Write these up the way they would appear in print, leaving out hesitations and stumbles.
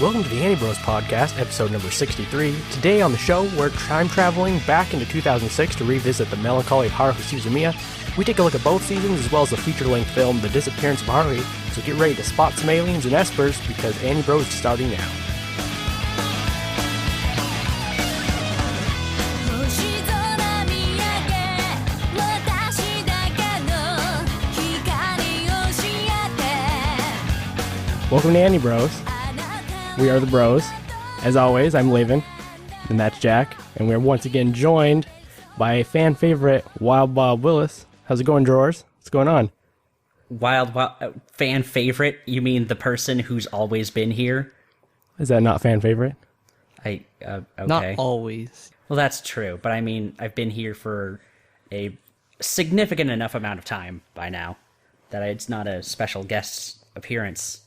Welcome to the Anibros podcast, episode number 63. Today on the show, we're time traveling back into 2006 to revisit the Melancholy of Haruhi Suzumiya. We take a look at both seasons as well as the feature-length film, The Disappearance of Haruhi, so get ready to spot some aliens and espers because Anibros is starting now. Welcome to Anibros. We are the bros. As always, I'm Laven, and that's Jack, and we're once again joined by a fan favorite, Wild Bob Willis. How's it going, Drawers? What's going on? Wild fan favorite? You mean the person who's always been here? Is that not fan favorite? Okay. Not always. Well, that's true, but I mean, I've been here for a significant enough amount of time by now that it's not a special guest appearance.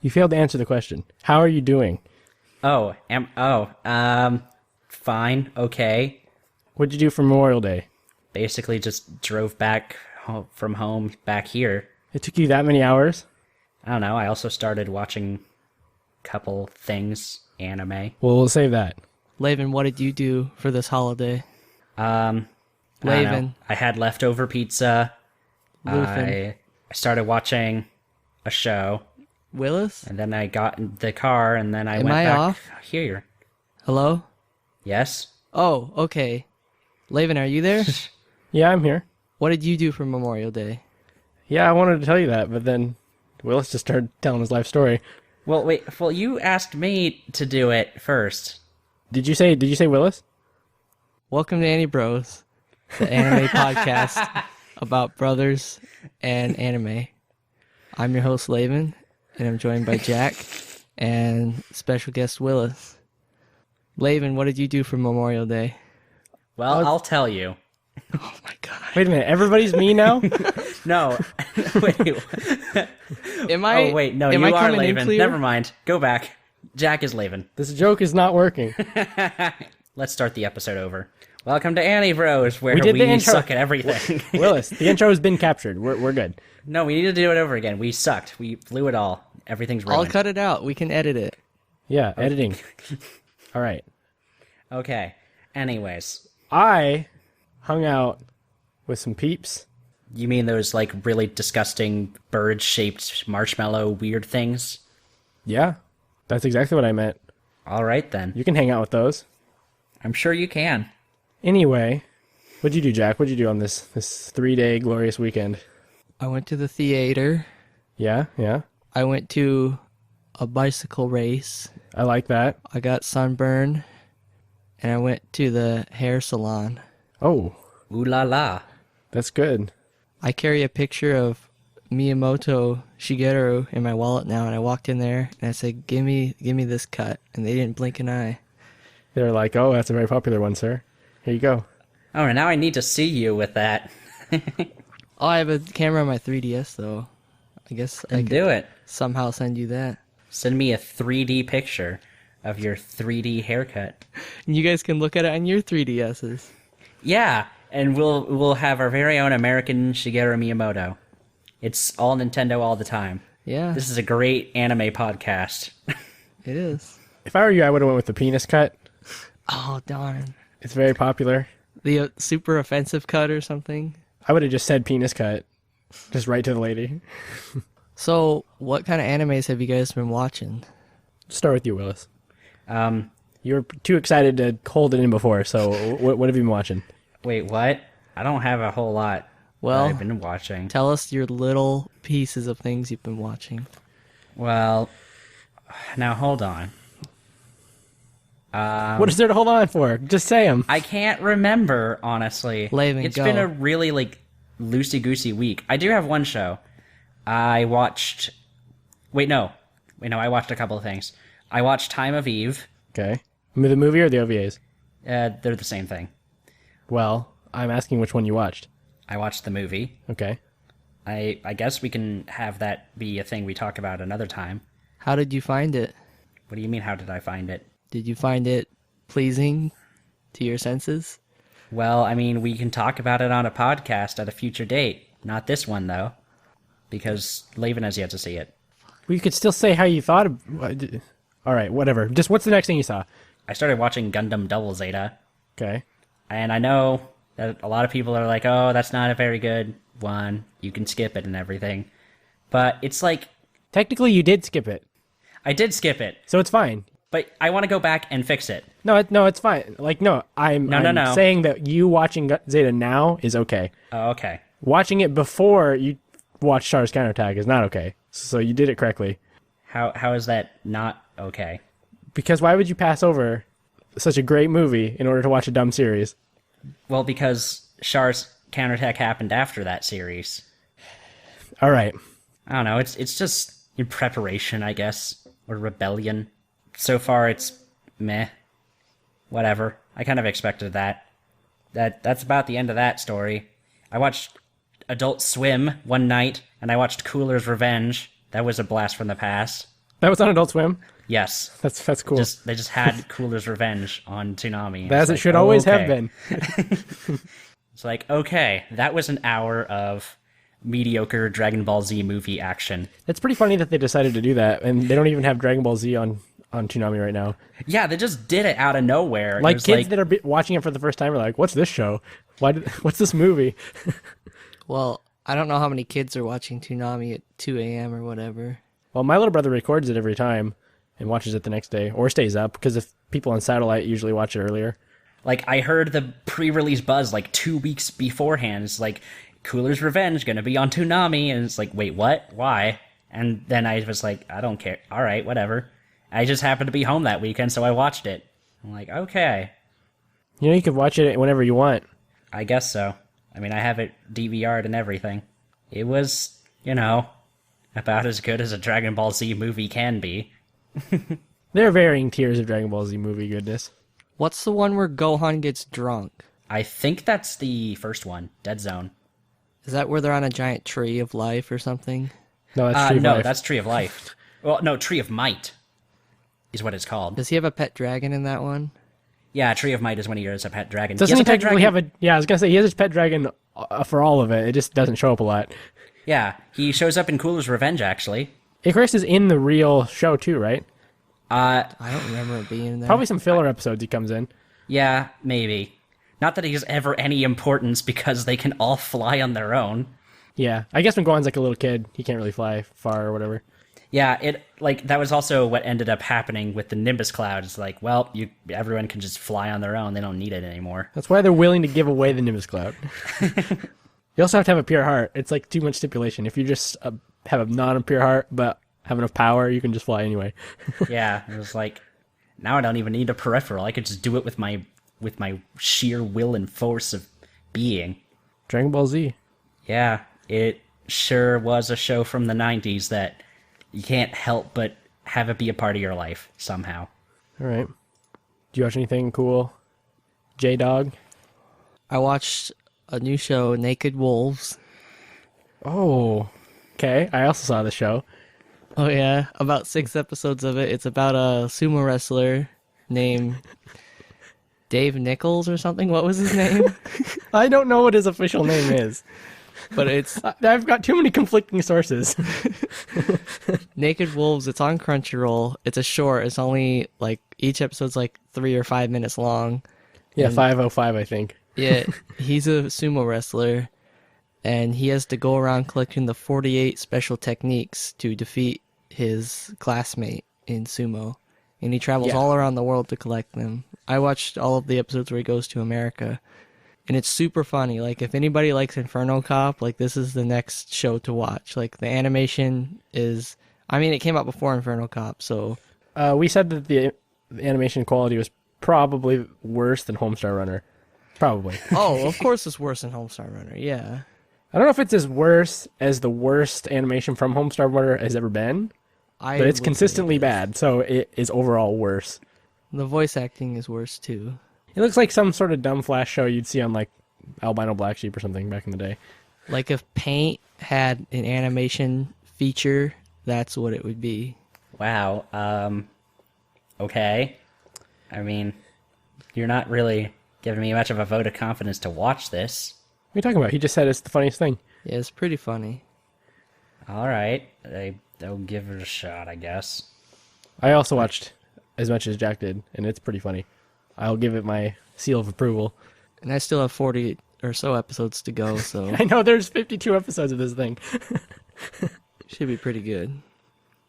You failed to answer the question. How are you doing? Fine, okay. What'd you do for Memorial Day? Basically just drove back from home back here. It took you that many hours? I don't know, I also started watching a couple things, anime. Well, we'll save that. Laven, what did you do for this holiday? I had leftover pizza. I started watching a show. Willis? And then I got in the car, and then I went I back off? here. Hello? Yes? Oh, okay. Laven, are you there? Yeah, I'm here. What did you do for Memorial Day? Yeah, I wanted to tell you that, but then Willis just started telling his life story. Well, wait. Well, you asked me to do it first. Did you say Willis? Welcome to Anibros, the anime podcast about brothers and anime. I'm your host, Laven, and I'm joined by Jack and special guest Willis. Laven, what did you do for Memorial Day? Well, I'll tell you. Oh my god. Wait a minute, everybody's me now? No. Wait. Am I? Oh, wait. No, you are Laven. Never mind. Go back. Jack is Laven. This joke is not working. Let's start the episode over. Welcome to Anibros, where did the we intro. suck at everything. Willis, the intro has been captured. We're good. No, we need to do it over again. We sucked. We blew it all. Everything's ruined. I'll cut it out. We can edit it. Yeah, editing. All right. Okay. Anyways. I hung out with some peeps. You mean those, like, really disgusting bird-shaped marshmallow weird things? Yeah, that's exactly what I meant. All right, then. You can hang out with those. I'm sure you can. Anyway, what'd you do, Jack? What'd you do on this 3-day glorious weekend? I went to the theater. Yeah. I went to a bicycle race. I like that. I got sunburn. And I went to the hair salon. Oh. Ooh la la. That's good. I carry a picture of Miyamoto Shigeru in my wallet now, and I walked in there and I said, give me this cut. And they didn't blink an eye. They're like, oh, that's a very popular one, sir. Here you go. Oh, now I need to see you with that. Oh, I have a camera on my 3DS, though. I guess I could do it. somehow send you that. Send me a 3D picture of your 3D haircut. And you guys can look at it on your 3DSs. Yeah, and we'll have our very own American Shigeru Miyamoto. It's all Nintendo all the time. Yeah, This is a great anime podcast. it is. If I were you, I would have went with the penis cut. Oh, darn. It's very popular. The super offensive cut or something? I would have just said penis cut. Just right to the lady. So, what kind of animes have you guys been watching? Start with you, Willis. You were too excited to hold it in before, so what have you been watching? Wait, what? I don't have a whole lot Well, that I've been watching. Tell us your little pieces of things you've been watching. Well, now hold on. What is there to hold on for? Just say them. I can't remember, honestly. Laven, It's go. been a really, loosey-goosey week. I do have one show. I watched... Wait, no, I watched a couple of things. I watched Time of Eve. Okay. The movie or the OVAs? They're the same thing. Well, I'm asking which one you watched. I watched the movie. Okay. I guess we can have that be a thing we talk about another time. How did you find it? What do you mean, how did I find it? Did you find it pleasing to your senses? Well, I mean, we can talk about it on a podcast at a future date. Not this one, though. Because Laven has yet to see it. Well, you could still say how you thought of... All right, whatever. Just what's the next thing you saw? I started watching Gundam Double Zeta, Okay. and I know that a lot of people are like, "Oh, that's not a very good one. You can skip it and everything." But it's like Technically, you did skip it, I did skip it, so it's fine. but I want to go back and fix it. No, it's fine. Like, no, I'm saying that you watching Zeta now is okay. Oh, okay. Watching it before you watched Char's Counterattack is not okay. So you did it correctly. How is that not okay? Because why would you pass over such a great movie in order to watch a dumb series? Well, because Char's Counterattack happened after that series. All right. I don't know. It's just in preparation, I guess, or rebellion. So far, it's meh. Whatever. I kind of expected that. That's about the end of that story. I watched Adult Swim one night, and I watched Cooler's Revenge. That was a blast from the past. That was on Adult Swim? Yes. That's cool. They just had Cooler's Revenge on Toonami. As it should always have been. It's like, okay, that was an hour of mediocre Dragon Ball Z movie action. It's pretty funny that they decided to do that, and they don't even have Dragon Ball Z on Toonami right now. Yeah, they just did it out of nowhere. Like, kids that are watching it for the first time are like, what's this show? What's this movie? Well, I don't know how many kids are watching Toonami at 2 a.m. or whatever. Well, my little brother records it every time and watches it the next day, or stays up, because if people on satellite usually watch it earlier. Like, I heard the pre-release buzz like 2 weeks beforehand. It's like, Cooler's Revenge gonna be on Toonami, and it's like, wait, what? Why? And then I was like, I don't care. All right, whatever. I just happened to be home that weekend, so I watched it. I'm like, okay. You know, you could watch it whenever you want. I guess so. I mean, I have it DVR'd and everything. It was, about as good as a Dragon Ball Z movie can be. There are varying tiers of Dragon Ball Z movie goodness. What's the one where Gohan gets drunk? I think that's the first one, Dead Zone. Is that where they're on a giant tree of life or something? No, that's Tree of Life. That's Tree of Life. Well, no, Tree of Might is what it's called. Does he have a pet dragon in that one? Yeah, Tree of Might is when he has a pet dragon. Doesn't he technically have a... Yeah, I was going to say, he has his pet dragon for all of it. It just doesn't show up a lot. Yeah, he shows up in Cooler's Revenge, actually. Icarus is in the real show, too, right? I don't remember it being there. Probably some filler episodes he comes in. Yeah, maybe. Not that he's ever any importance, because they can all fly on their own. Yeah, I guess when Gohan's like a little kid, he can't really fly far or whatever. Yeah, that was also what ended up happening with the Nimbus Cloud. It's like, well, everyone can just fly on their own. They don't need it anymore. That's why they're willing to give away the Nimbus Cloud. You also have to have a pure heart. It's like too much stipulation. If you just have a non-pure heart but have enough power, you can just fly anyway. Yeah, it was like, now I don't even need a peripheral. I could just do it with my sheer will and force of being. Dragon Ball Z. Yeah, it sure was a show from the 90s that you can't help but have it be a part of your life somehow. All right. Do you watch anything cool? J-Dog? I watched a new show, Naked Wolves. Oh, okay. I also saw the show. Oh yeah, about 6 episodes of it. It's about a sumo wrestler named Dave Nichols or something. What was his name? I don't know what his official name is. But it's... I've got too many conflicting sources. Naked Wolves, it's on Crunchyroll. It's a short. It's only, like, each episode's like 3 or 5 minutes long. Yeah, And 505, I think. yeah, he's a sumo wrestler, and he has to go around collecting the 48 special techniques to defeat his classmate in sumo. And he travels all around the world to collect them. I watched all of the episodes where he goes to America. And it's super funny. Like, if anybody likes Inferno Cop, like, this is the next show to watch. Like, the animation is... I mean, it came out before Inferno Cop, so... We said that the animation quality was probably worse than Homestar Runner. Probably. Oh, of course it's worse than Homestar Runner, yeah. I don't know if it's as worse as the worst animation from Homestar Runner has ever been, but it's consistently bad, so it is overall worse. The voice acting is worse, too. It looks like some sort of dumb Flash show you'd see on, like, Albino Black Sheep or something back in the day. Like, if Paint had an animation feature, that's what it would be. Wow, okay. I mean, you're not really giving me much of a vote of confidence to watch this. What are you talking about? He just said it's the funniest thing. Yeah, it's pretty funny. Alright, I'll give it a shot, I guess. I also watched as much as Jack did, and it's pretty funny. I'll give it my seal of approval. And I still have 40 or so episodes to go, so I know there's 52 episodes of this thing. should be pretty good.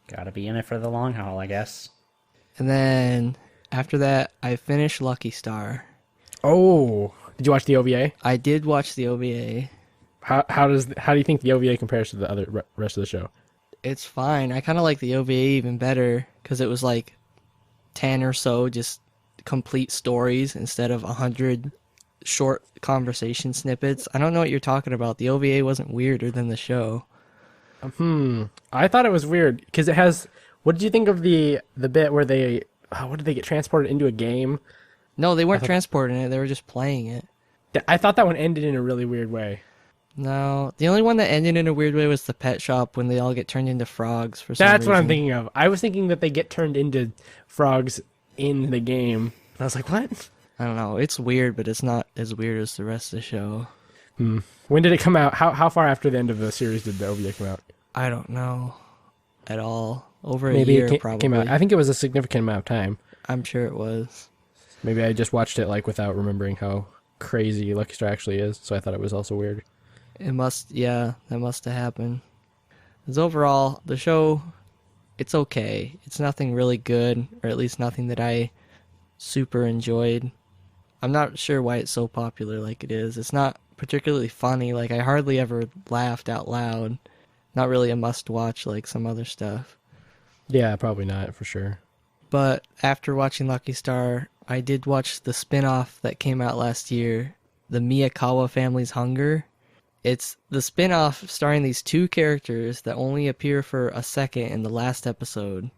Gotta be in it for the long haul, I guess. And then after that, I finished Lucky Star. Oh, did you watch the OVA? I did watch the OVA. How do you think the OVA compares to the other rest of the show? It's fine. I kind of like the OVA even better because it was like 10 or so just complete stories instead of 100 short conversation snippets. I don't know what you're talking about. The OVA wasn't weirder than the show. I thought it was weird because it has. What did you think of the bit where they? What did they get transported into a game? No, they weren't transporting it. They were just playing it. I thought that one ended in a really weird way. No, the only one that ended in a weird way was the pet shop when they all get turned into frogs for some reason. That's what I'm thinking of. I was thinking that they get turned into frogs in the game. And I was like, what? I don't know. It's weird, but it's not as weird as the rest of the show. When did it come out? How far after the end of the series did the OVA come out? I don't know at all. Over Maybe a year, it probably. came out. I think it was a significant amount of time. I'm sure it was. Maybe I just watched it like without remembering how crazy Lucky Star actually is, so I thought it was also weird. It must, yeah, that must have happened. Because overall, the show, it's okay. It's nothing really good, or at least nothing that I super enjoyed. I'm not sure why it's so popular like it is. It's not particularly funny. Like, I hardly ever laughed out loud. Not really a must-watch like some other stuff. Yeah, probably not, for sure. But after watching Lucky Star, I did watch the spin-off that came out last year, The Miyakawa Family's Hunger. It's the spin-off starring these two characters that only appear for a second in the last episode.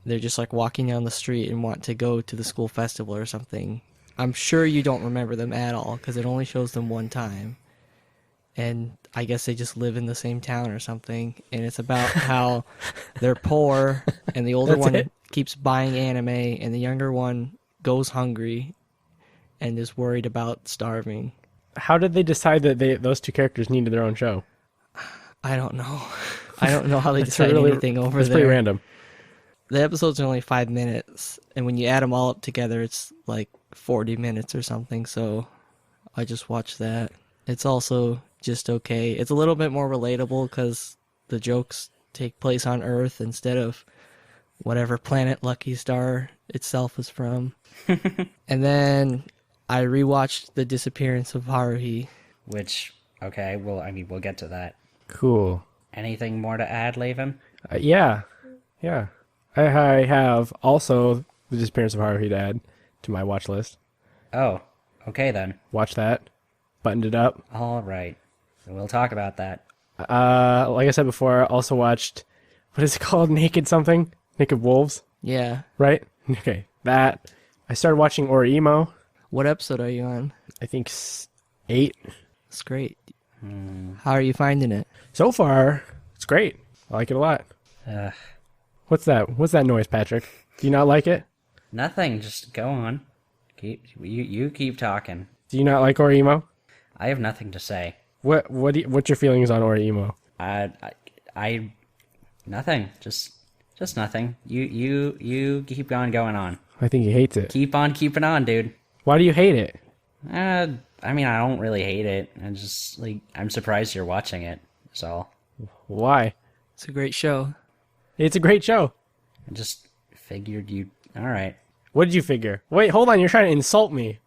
They're just like walking down the street and want to go to the school festival or something. I'm sure you don't remember them at all because it only shows them one time. And I guess they just live in the same town or something. And it's about how they're poor and the older one keeps buying anime and the younger one goes hungry and is worried about starving. How did they decide that those two characters needed their own show? I don't know. I don't know how they decide anything over it's there. It's pretty random. The episodes are only 5 minutes, and when you add them all up together, it's like 40 minutes or something, so I just watched that. It's also just okay. It's a little bit more relatable because the jokes take place on Earth instead of whatever planet Lucky Star itself is from. And then I rewatched The Disappearance of Haruhi. Which, okay, well, I mean, we'll get to that. Cool. Anything more to add, Laven? Yeah. I have also The Disappearance of Haruhi to add to my watch list. Oh, okay then. Watch that. Buttoned it up. All right. We'll talk about that. Like I said before, I also watched, what is it called? Naked something? Naked Wolves? Yeah. Right? Okay. That. I started watching Orimo. What episode are you on? I think 8. It's great. How are you finding it? So far, it's great. I like it a lot. What's that? What's that noise, Patrick? Do you not like it? Nothing. Just go on. You keep talking. Do you not like Orimo? I have nothing to say. What's your feelings on Orimo? I nothing. Just nothing. You keep going on. I think he hates it. Keep on keeping on, dude. Why do you hate it? I mean, I don't really hate it. I'm surprised you're watching it. That's all. Why? It's a great show. It's a great show. I just figured you. All right. What did you figure? Wait, hold on. You're trying to insult me.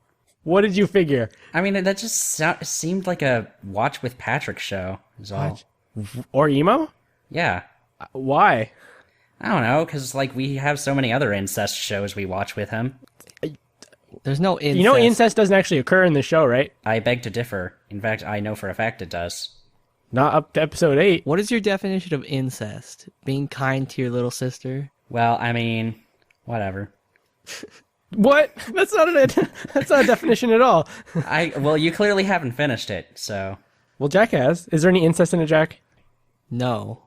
What did you figure? I mean, that just seemed like a watch with Patrick show. Is all. Orimo? Yeah. Why? I don't know, because like we have so many other incest shows we watch with him. There's no incest. You know incest doesn't actually occur in the show, right? I beg to differ. In fact, I know for a fact it does. Not up to episode 8. What is your definition of incest? Being kind to your little sister? Well, I mean, whatever. What? That's not a definition at all. Well, you clearly haven't finished it, so. Well, Jack has. Is there any incest in it, Jack? No.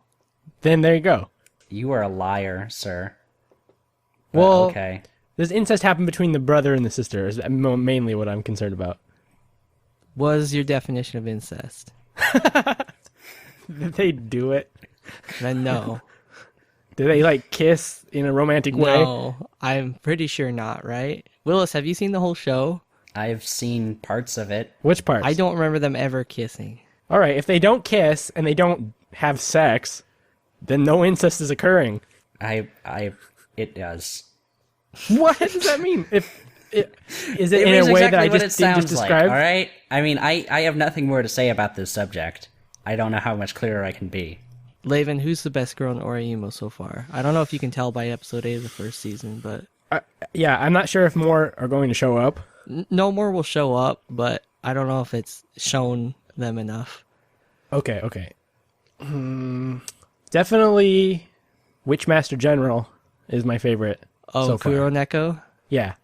Then there you go. You are a liar, sir. But, Well, okay. Does incest happen between the brother and the sister? Is that mainly what I'm concerned about? What is your definition of incest? Did they do it? Then no. Do they like kiss in a romantic way? No, I'm pretty sure not, right? Willis, have you seen the whole show? I've seen parts of it. Which parts? I don't remember them ever kissing. All right, if they don't kiss and they don't have sex, then no incest is occurring. It does. What does that mean? Is it in means a way exactly that I what just it sounds described? Like, all right. I mean, I have nothing more to say about this subject. I don't know how much clearer I can be. Laven, who's the best girl in Orayumo so far? I don't know if you can tell by episode 8 of the first season, but... Yeah, I'm not sure if more are going to show up. No more will show up, but I don't know if it's shown them enough. Okay. Definitely Witchmaster General is my favorite. Oh, so far. Kuroneko? Yeah.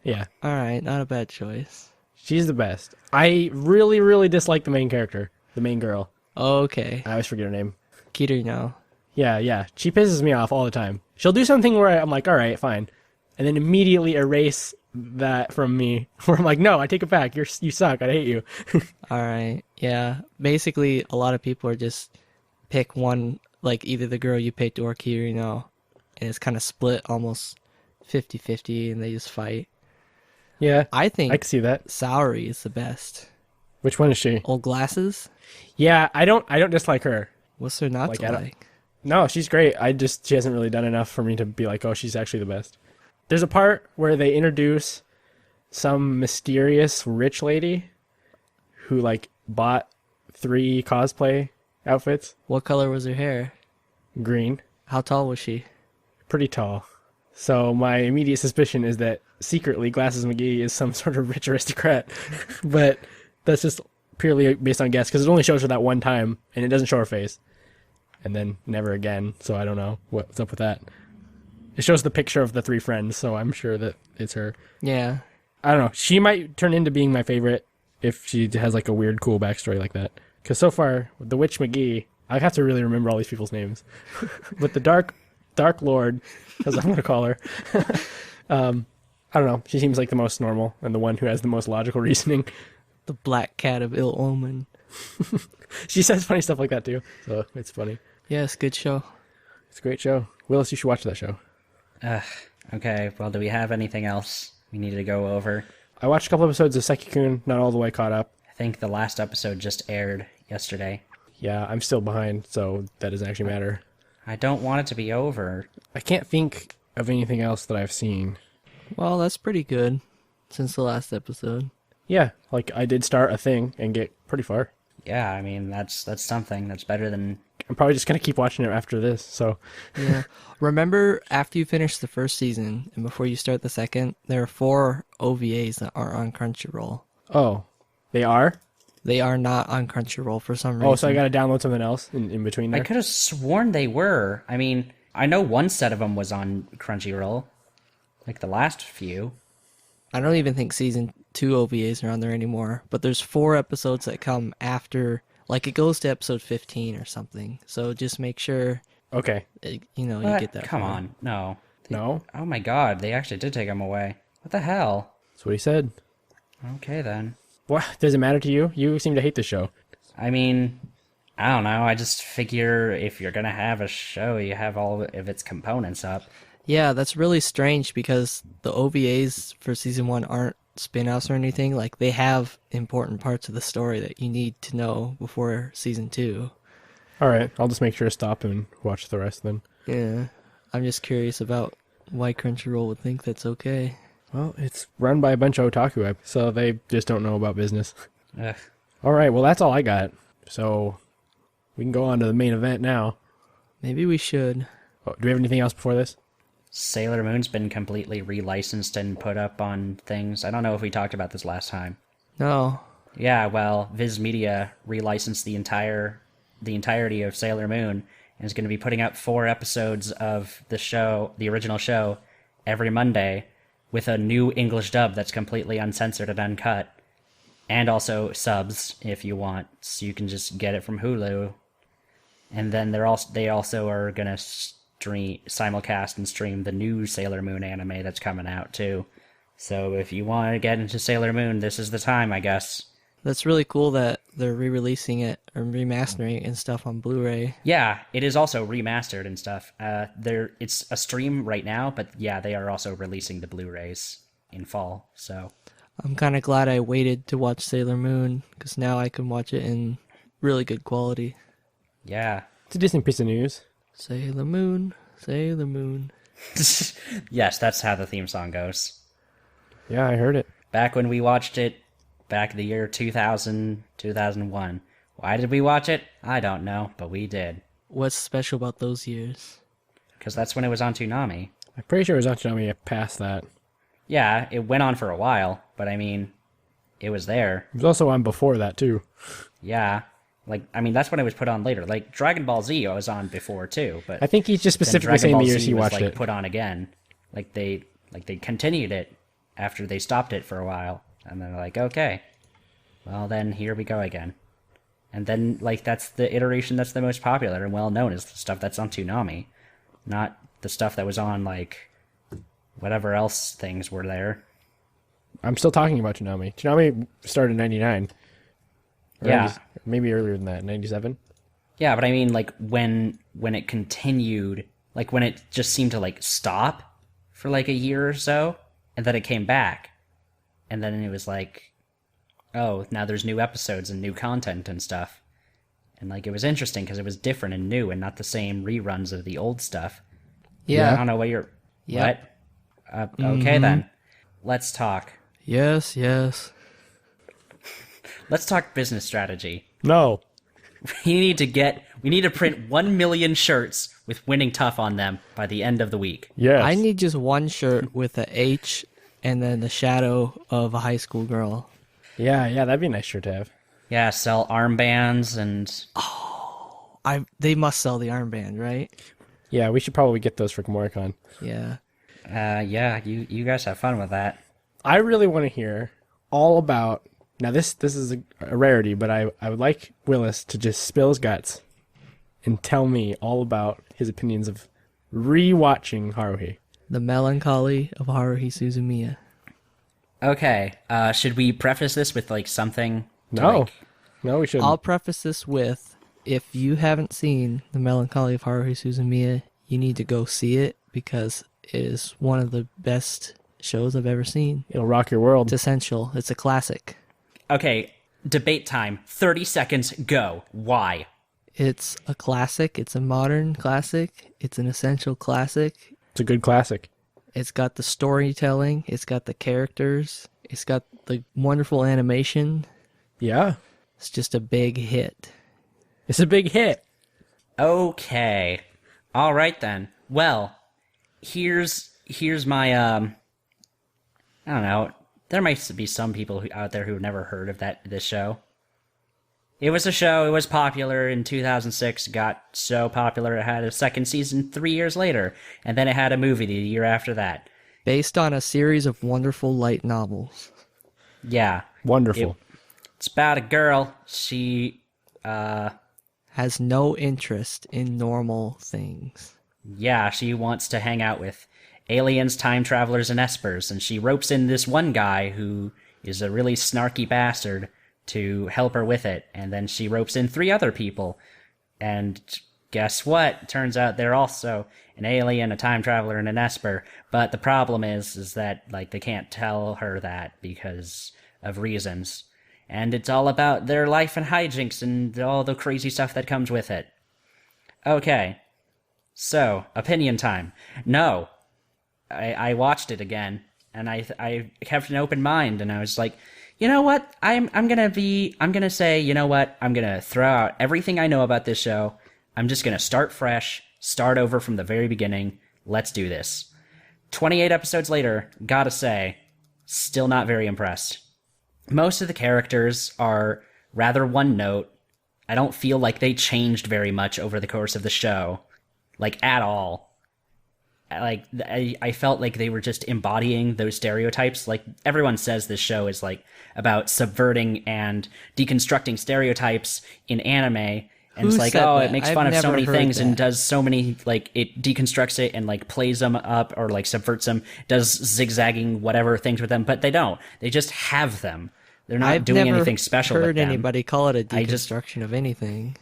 Alright, not a bad choice. She's the best. I really, really dislike the main character, the main girl. Okay. I always forget her name. Kirino. Yeah. She pisses me off all the time. She'll do something where I'm like, all right, fine. And then immediately erase that from me. Where I'm like, no, I take it back. You suck. I hate you. Alright, yeah. Basically, a lot of people are just pick one, like either the girl you picked or Kirino. And it's kind of split almost 50-50 and they just fight. Yeah, I think I can see that. Saori is the best. Which one is she? Old glasses? Yeah, I don't dislike her. What's there not Like, to like? No, she's great. She hasn't really done enough for me to be like, oh, she's actually the best. There's a part where they introduce some mysterious rich lady who like bought 3 cosplay outfits. What color was her hair? Green. How tall was she? Pretty tall. So my immediate suspicion is that secretly Glasses McGee is some sort of rich aristocrat. But that's just purely based on guess, because it only shows her that one time, and it doesn't show her face. And then never again, so I don't know what's up with that. It shows the picture of the 3 friends, so I'm sure that it's her. Yeah. I don't know. She might turn into being my favorite if she has like a weird, cool backstory like that. Because so far, with the Witch McGee, I have to really remember all these people's names. With the Dark Lord, as I'm going to call her, I don't know. She seems like the most normal and the one who has the most logical reasoning. The Black Cat of Ill Omen. She says funny stuff like that too, so it's funny. Yes, good show. It's a great show. Willis, you should watch that show. Okay, well, do we have anything else we need to go over? I watched a couple episodes of Seki-kun, not all the way caught up. I think the last episode just aired yesterday. Yeah, I'm still behind, so that doesn't actually matter. I don't want it to be over. I can't think of anything else that I've seen. Well, that's pretty good since the last episode. Yeah, like I did start a thing and get pretty far. Yeah, I mean, that's something. That's better than... I'm probably just going to keep watching it after this, so... Yeah. Remember, after you finish the first season and before you start the second, there are 4 OVAs that are on Crunchyroll. Oh, they are? They are not on Crunchyroll for some reason. Oh, so I got to download something else in between there? I could have sworn they were. I mean, I know one set of them was on Crunchyroll. Like the last few. I don't even think season 2 OVAs are on there anymore, but there's 4 episodes that come after, like it goes to episode 15 or something. So just make sure, Okay. you What? get that. Come far. on. No. No? Oh my god, they actually did take them away. What the hell? That's what he said. Okay then. What? Does it matter to you? You seem to hate the show. I mean, I don't know. I just figure if you're gonna have a show, you have all of its components up. Yeah, that's really strange because the OVAs for season 1 aren't spin-offs or anything. Like, they have important parts of the story that you need to know before season 2. All right, I'll just make sure to stop and watch the rest then. Yeah, I'm just curious about why Crunchyroll would think that's okay. Well, it's run by a bunch of otaku, so they just don't know about business. Ugh. All right, well, that's all I got. So we can go on to the main event now. Maybe we should. Oh, do we have anything else before this? Sailor Moon's been completely relicensed and put up on things. I don't know if we talked about this last time. No. Yeah, well, Viz Media relicensed the entirety of Sailor Moon and is going to be putting up 4 episodes of the show, the original show, every Monday with a new English dub that's completely uncensored and uncut. And also subs if you want, so you can just get it from Hulu. And then they also are going to simulcast and stream the new Sailor Moon anime that's coming out too. So if you want to get into Sailor Moon, this is the time, I guess. That's really cool that they're re-releasing it or remastering it and stuff on Blu-ray. Yeah, it is also remastered and stuff. It's a stream right now, but yeah, they are also releasing the Blu-rays in fall. So I'm kind of glad I waited to watch Sailor Moon because now I can watch it in really good quality. yeah. It's a decent piece of news. Sailor Moon, Sailor Moon. Yes, that's how the theme song goes. Yeah, I heard it. Back when we watched it, back in the year 2000, 2001. Why did we watch it? I don't know, but we did. What's special about those years? Because that's when it was on Toonami. I'm pretty sure it was on Toonami past that. Yeah, it went on for a while, but I mean, it was there. It was also on before that, too. Yeah. Like, I mean, that's when it was put on later. Like, Dragon Ball Z was on before, too, but I think he's just then specifically Dragon saying Ball the years Z he was, watched like, it. put on again. Like, they continued it after they stopped it for a while. And they're like, okay, well, then here we go again. And then, like, that's the iteration that's the most popular and well-known is the stuff that's on Toonami. Not the stuff that was on, like, whatever else things were there. I'm still talking about Toonami. Toonami started in 99. Or Yeah. maybe earlier than that, 97? Yeah, but I mean, like, when it continued, like, when it just seemed to, like, stop for, like, a year or so, and then it came back, and then it was like, oh, now there's new episodes and new content and stuff. And, like, it was interesting because it was different and new and not the same reruns of the old stuff. Yeah. I don't know what you're... Yep. What? Okay, then. Let's talk. Yes, yes. Let's talk business strategy. No. We need to print 1 million shirts with Winning Tough on them by the end of the week. Yes. I need just one shirt with a H and then the shadow of a high school girl. Yeah, that'd be a nice shirt to have. Yeah, sell armbands and... They must sell the armband, right? Yeah, we should probably get those for Komoricon. Yeah. Yeah, you guys have fun with that. I really want to hear all about... Now, this is a rarity, but I would like Willis to just spill his guts and tell me all about his opinions of rewatching Haruhi. The Melancholy of Haruhi Suzumiya. Okay, should we preface this with, like, something? No, we shouldn't. I'll preface this with, if you haven't seen The Melancholy of Haruhi Suzumiya, you need to go see it because it is one of the best shows I've ever seen. It'll rock your world. It's essential. It's a classic. Okay, debate time. 30 seconds, go. Why? It's a classic. It's a modern classic. It's an essential classic. It's a good classic. It's got the storytelling. It's got the characters. It's got the wonderful animation. Yeah. It's just a big hit. It's a big hit. Okay. All right, then. Well, here's my, I don't know. There might be some people out there who've never heard of this show. It was a show, it was popular in 2006, got so popular it had a second season 3 years later, and then it had a movie the year after that. Based on a series of wonderful light novels. Yeah. Wonderful. It's about a girl, she, Has no interest in normal things. yeah, she wants to hang out with aliens, time travelers, and espers, and she ropes in this one guy who is a really snarky bastard to help her with it, and then she ropes in 3 other people, and guess what? Turns out they're also an alien, a time traveler, and an esper, but the problem is that, like, they can't tell her that because of reasons, and it's all about their life and hijinks and all the crazy stuff that comes with it. Okay, so, opinion time. No, I watched it again, and I kept an open mind, and I was like, you know what? I'm gonna say, you know what? I'm gonna throw out everything I know about this show. I'm just gonna start fresh, start over from the very beginning. Let's do this. 28 episodes later, gotta say, still not very impressed. Most of the characters are rather one note. I don't feel like they changed very much over the course of the show. Like, at all. Like, I felt like they were just embodying those stereotypes. Like, everyone says this show is, like, about subverting and deconstructing stereotypes in anime. And Who it's like, said oh, that? it makes I've fun of so never many heard things and that. does so many, like, it deconstructs it and, like, plays them up or, like, subverts them, does zigzagging whatever things with them, but they don't. They just have them. They're not I've doing never anything special with heard them. anybody call it a deconstruction of anything.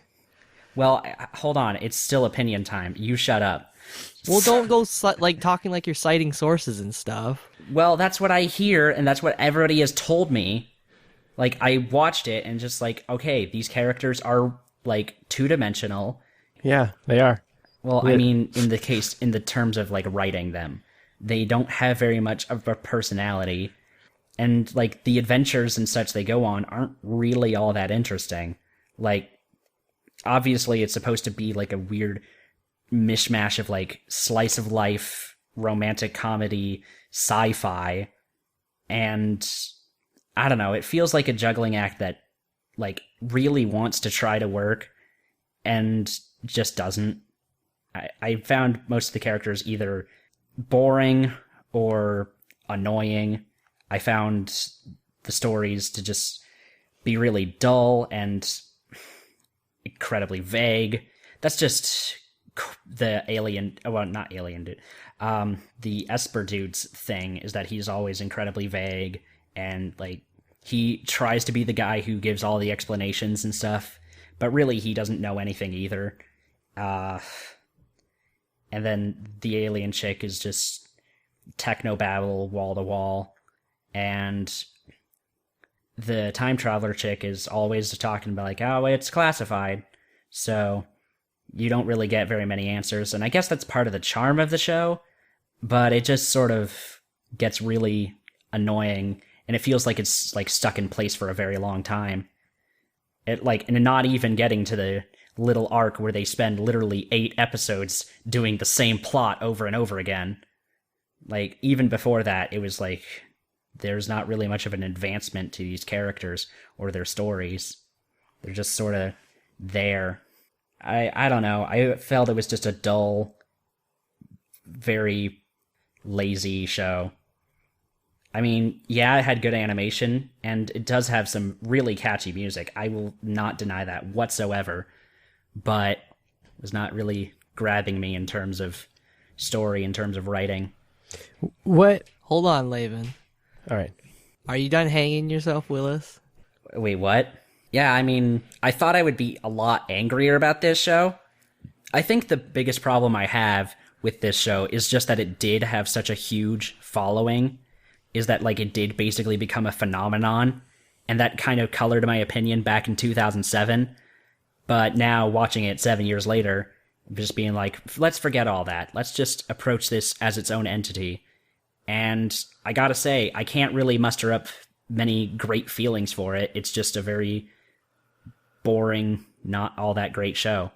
Well, hold on. It's still opinion time. You shut up. Well, don't go talking like you're citing sources and stuff. Well, that's what I hear, and that's what everybody has told me. Like, I watched it and just like, okay, these characters are like two-dimensional. Yeah, they are. Well, I mean, in the terms of like writing them, they don't have very much of a personality, and like the adventures and such they go on aren't really all that interesting. Like, obviously, it's supposed to be like a weird mishmash of like slice of life, romantic comedy, sci-fi, and I don't know. It feels like a juggling act that like really wants to try to work and just doesn't. I found most of the characters either boring or annoying. I found the stories to just be really dull and incredibly vague. That's just the alien, well, not alien dude. The Esper dude's thing is that he's always incredibly vague, and like he tries to be the guy who gives all the explanations and stuff, but really he doesn't know anything either. And then the alien chick is just technobabble wall to wall, and the time traveler chick is always talking about like, oh, it's classified, so you don't really get very many answers. And I guess that's part of the charm of the show, but it just sort of gets really annoying, and it feels like it's like stuck in place for a very long time. It like, and not even getting to the little arc where they spend literally 8 episodes doing the same plot over and over again. Like, even before that, it was like there's not really much of an advancement to these characters or their stories. They're just sort of there. I don't know. I felt it was just a dull, very lazy show. I mean, yeah, it had good animation, and it does have some really catchy music. I will not deny that whatsoever. But it was not really grabbing me in terms of story, in terms of writing. What? Hold on, Laven. All right. Are you done hanging yourself, Willis? Wait, what? Yeah, I mean, I thought I would be a lot angrier about this show. I think the biggest problem I have with this show is just that it did have such a huge following, is that like it did basically become a phenomenon, and that kind of colored my opinion back in 2007. But now, watching it 7 years later, just being like, let's forget all that. Let's just approach this as its own entity. And I gotta say, I can't really muster up many great feelings for it. It's just a very boring, not all that great show.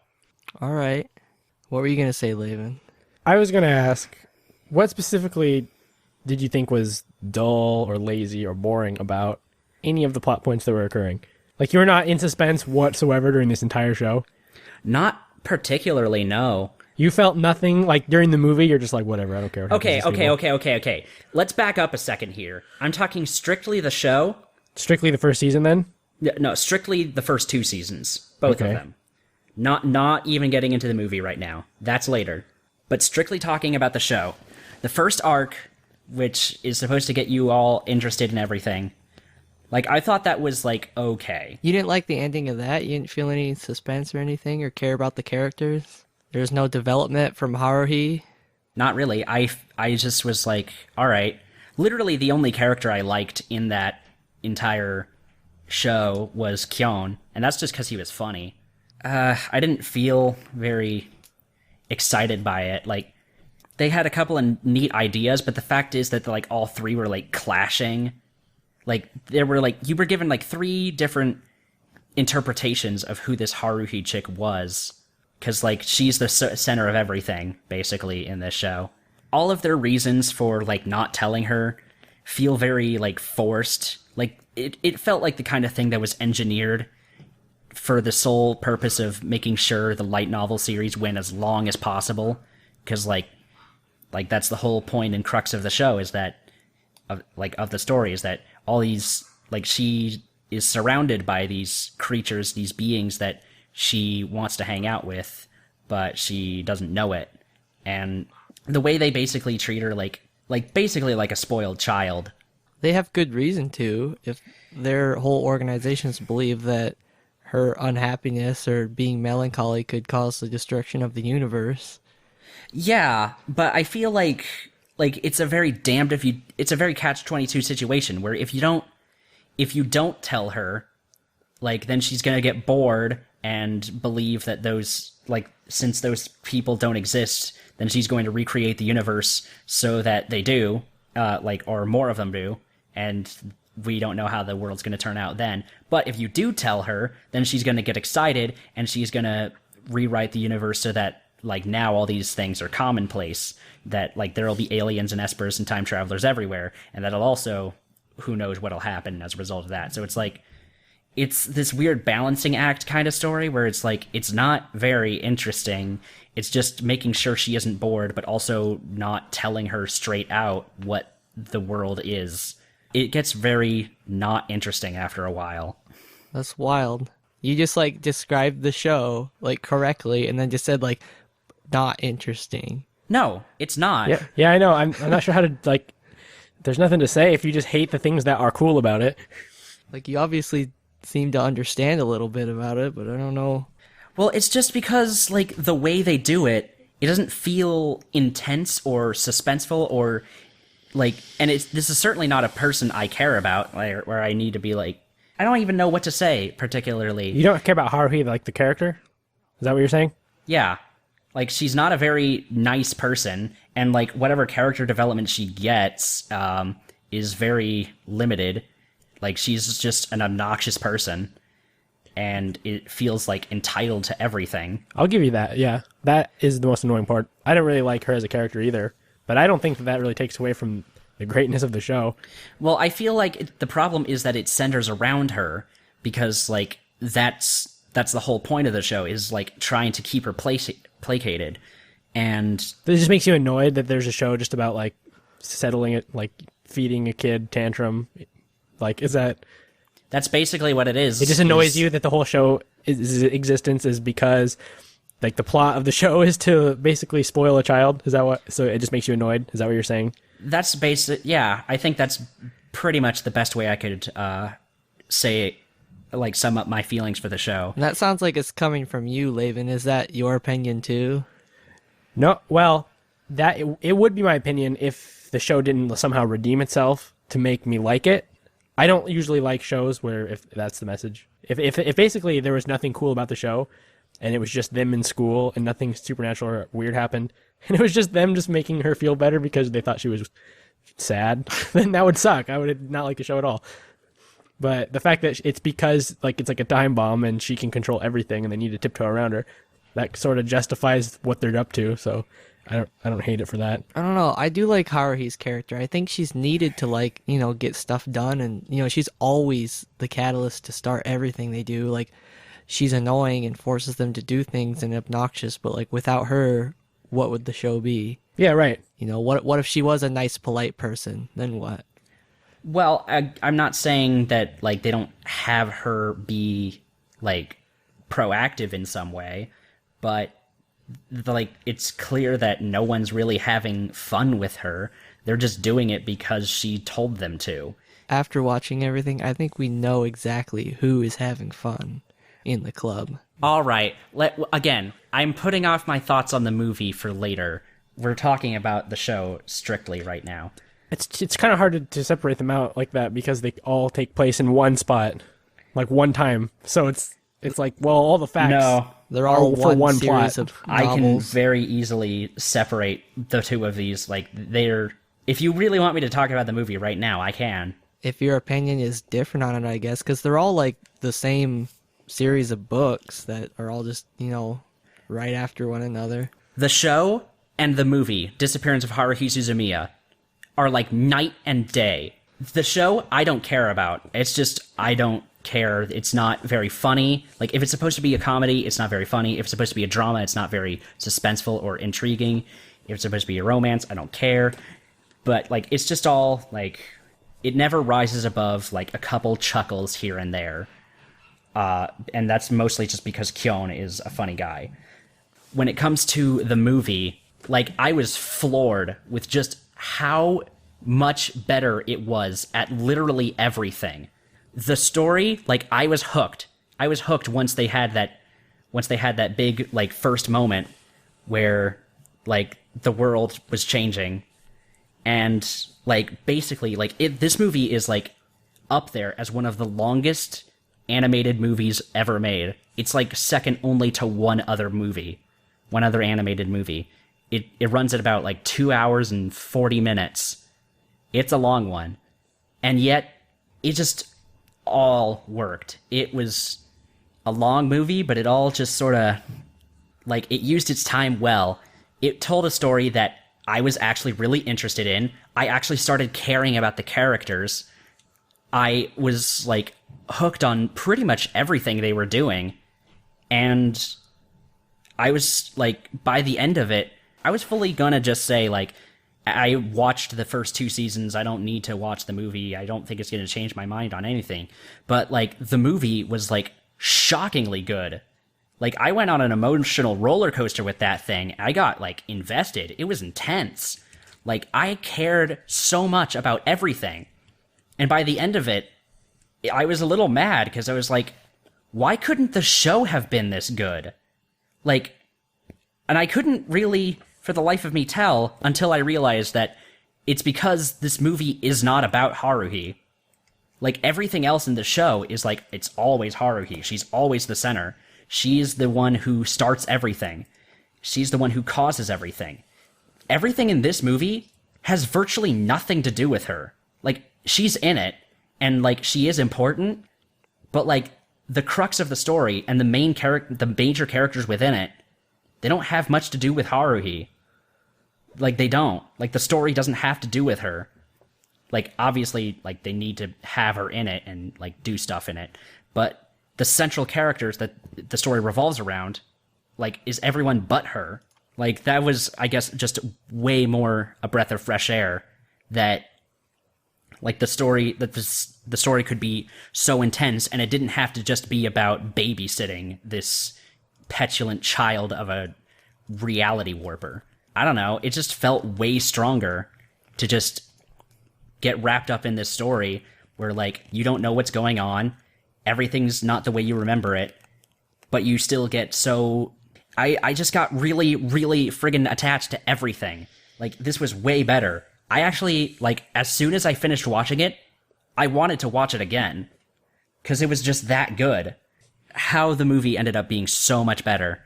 All right. What were you going to say, Laven? I was going to ask, what specifically did you think was dull or lazy or boring about any of the plot points that were occurring? Like, you were not in suspense whatsoever during this entire show? Not particularly, no. You felt nothing, like, during the movie? You're just like, whatever, I don't care. Okay. Let's back up a second here. I'm talking strictly the show. Strictly the first season, then? No, strictly the first 2 seasons. Both of them. Not even getting into the movie right now. That's later. But strictly talking about the show. The first arc, which is supposed to get you all interested in everything, like, I thought that was, like, okay. You didn't like the ending of that? You didn't feel any suspense or anything, or care about the characters? There's no development from Haruhi? Not really. I just was like, alright. Literally the only character I liked in that entire show was Kyon, and that's just because he was funny. I didn't feel very excited by it. Like, they had a couple of neat ideas, but the fact is that, like, all 3 were, like, clashing. Like, there were, like, you were given, like, 3 different interpretations of who this Haruhi chick was. Because, like, she's the center of everything, basically, in this show. All of their reasons for, like, not telling her feel very, like, forced. Like, it felt like the kind of thing that was engineered for the sole purpose of making sure the light novel series went as long as possible. Because, like, that's the whole point and crux of the show, is that, of the story, is that all these, like, she is surrounded by these creatures, these beings that she wants to hang out with, but she doesn't know it. And the way they basically treat her like basically like a spoiled child. they have good reason to if their whole organizations believe that her unhappiness or being melancholy could cause the destruction of the universe. Yeah, but I feel like it's a very it's a very catch-22 situation where if you don't tell her, like, then she's going to get bored and believe that since those people don't exist, then she's going to recreate the universe so that they do, or more of them do, and we don't know how the world's going to turn out then. But if you do tell her, then she's going to get excited, and she's going to rewrite the universe so that, like, now all these things are commonplace, that, like, there'll be aliens and espers and time travelers everywhere, and that'll also, who knows what'll happen as a result of that. So it's like, it's this weird balancing act kind of story where it's like, it's not very interesting. It's just making sure she isn't bored, but also not telling her straight out what the world is. It gets very not interesting after a while. That's wild. You just, like, described the show, like, correctly, and then just said, like, not interesting. No, it's not. Yeah, I know. I'm not sure how to, like, there's nothing to say if you just hate the things that are cool about it. Like, you obviously seem to understand a little bit about it, but I don't know. Well, it's just because, like, the way they do it, it doesn't feel intense or suspenseful or, like, and this is certainly not a person I care about, where I need to be like, I don't even know what to say, particularly. You don't care about Haruhi, like, the character? Is that what you're saying? Yeah. Like, she's not a very nice person, and, like, whatever character development she gets is very limited. Like, she's just an obnoxious person, and it feels, like, entitled to everything. I'll give you that, yeah. That is the most annoying part. I don't really like her as a character either, but I don't think that really takes away from the greatness of the show. Well, I feel like the problem is that it centers around her, because, like, that's the whole point of the show, is, like, trying to keep her placated. And it just makes you annoyed that there's a show just about, like, settling it, like, feeding a kid tantrum. Like, is that... That's basically what it is. It just annoys you that the whole show existence is because, like, the plot of the show is to basically spoil a child? Is that what... So it just makes you annoyed? Is that what you're saying? That's basic. Yeah, I think that's pretty much the best way I could say, like, sum up my feelings for the show. And that sounds like it's coming from you, Laven. Is that your opinion too? No, well, it would be my opinion if the show didn't somehow redeem itself to make me like it. I don't usually like shows where, if that's the message, if basically there was nothing cool about the show, and it was just them in school and nothing supernatural or weird happened, and it was just them just making her feel better because they thought she was sad, then that would suck. I would not like the show at all. But the fact that it's because, like, it's like a time bomb and she can control everything and they need to tiptoe around her, that sort of justifies what they're up to. So I don't hate it for that. I don't know. I do like Haruhi's character. I think she's needed to, like, you know, get stuff done, and, you know, she's always the catalyst to start everything they do. Like, she's annoying and forces them to do things and obnoxious, but, like, without her, what would the show be? Yeah, right. You know, what if she was a nice, polite person? Then what? Well, I'm not saying that, like, they don't have her be, like, proactive in some way, but, like, it's clear that no one's really having fun with her. They're just doing it because she told them to. After watching everything, I think we know exactly who is having fun in the club. All right. Again, I'm putting off my thoughts on the movie for later. We're talking about the show strictly right now. It's kind of hard to separate them out like that because they all take place in one spot, like one time. So it's like, well, all the facts. No, they're all for one series plot. Of I can novels. very easily separate the two of these. Like, they're... If you really want me to talk about the movie right now, I can. If your opinion is different on it, I guess, because they're all like the same series of books that are all just, you know, right after one another. The show and the movie, Disappearance of Haruhi Suzumiya, are like night and day. The show, I don't care about. It's just, I don't care. It's not very funny. Like, if it's supposed to be a comedy, it's not very funny. If it's supposed to be a drama, it's not very suspenseful or intriguing. If it's supposed to be a romance, I don't care. But, like, it's just all, like, it never rises above, like, a couple chuckles here and there. And that's mostly just because Kyon is a funny guy. When it comes to the movie, like, I was floored with just how much better it was at literally everything. The story, like, I was hooked. I was hooked once they had that big, like, first moment where, like, the world was changing. And, like, basically, like, this movie is, like, up there as one of the longest animated movies ever made. It's, like, second only to one other animated movie. It runs at about, like, 2 hours and 40 minutes. It's a long one. And yet, it just all worked. It was a long movie, but it all just sort of, like, it used its time well. It told a story that I was actually really interested in. I actually started caring about the characters. I was, like, hooked on pretty much everything they were doing. And I was, like, by the end of it, I was fully gonna just say, like, I watched the first 2 seasons. I don't need to watch the movie. I don't think it's gonna change my mind on anything. But, like, the movie was, like, shockingly good. Like, I went on an emotional roller coaster with that thing. I got, like, invested. It was intense. Like, I cared so much about everything. And by the end of it, I was a little mad because I was like, why couldn't the show have been this good? Like, and I couldn't really, for the life of me, tell until I realized that it's because this movie is not about Haruhi. Like, everything else in the show is like, it's always Haruhi. She's always the center. She's the one who starts everything. She's the one who causes everything. Everything in this movie has virtually nothing to do with her. Like, she's in it, and, like, she is important, but, like, the crux of the story and the major characters within it, they don't have much to do with Haruhi. Like, they don't. Like, the story doesn't have to do with her. Like, obviously, like, they need to have her in it and, like, do stuff in it. But the central characters that the story revolves around, like, is everyone but her. Like, that was, I guess, just way more a breath of fresh air that, like, the story could be so intense, and it didn't have to just be about babysitting this petulant child of a reality warper. I don't know, it just felt way stronger to just get wrapped up in this story where, like, you don't know what's going on, everything's not the way you remember it, but you still get so... I just got really, really friggin' attached to everything. Like, this was way better. I actually, like, as soon as I finished watching it, I wanted to watch it again. Because it was just that good. How the movie ended up being so much better,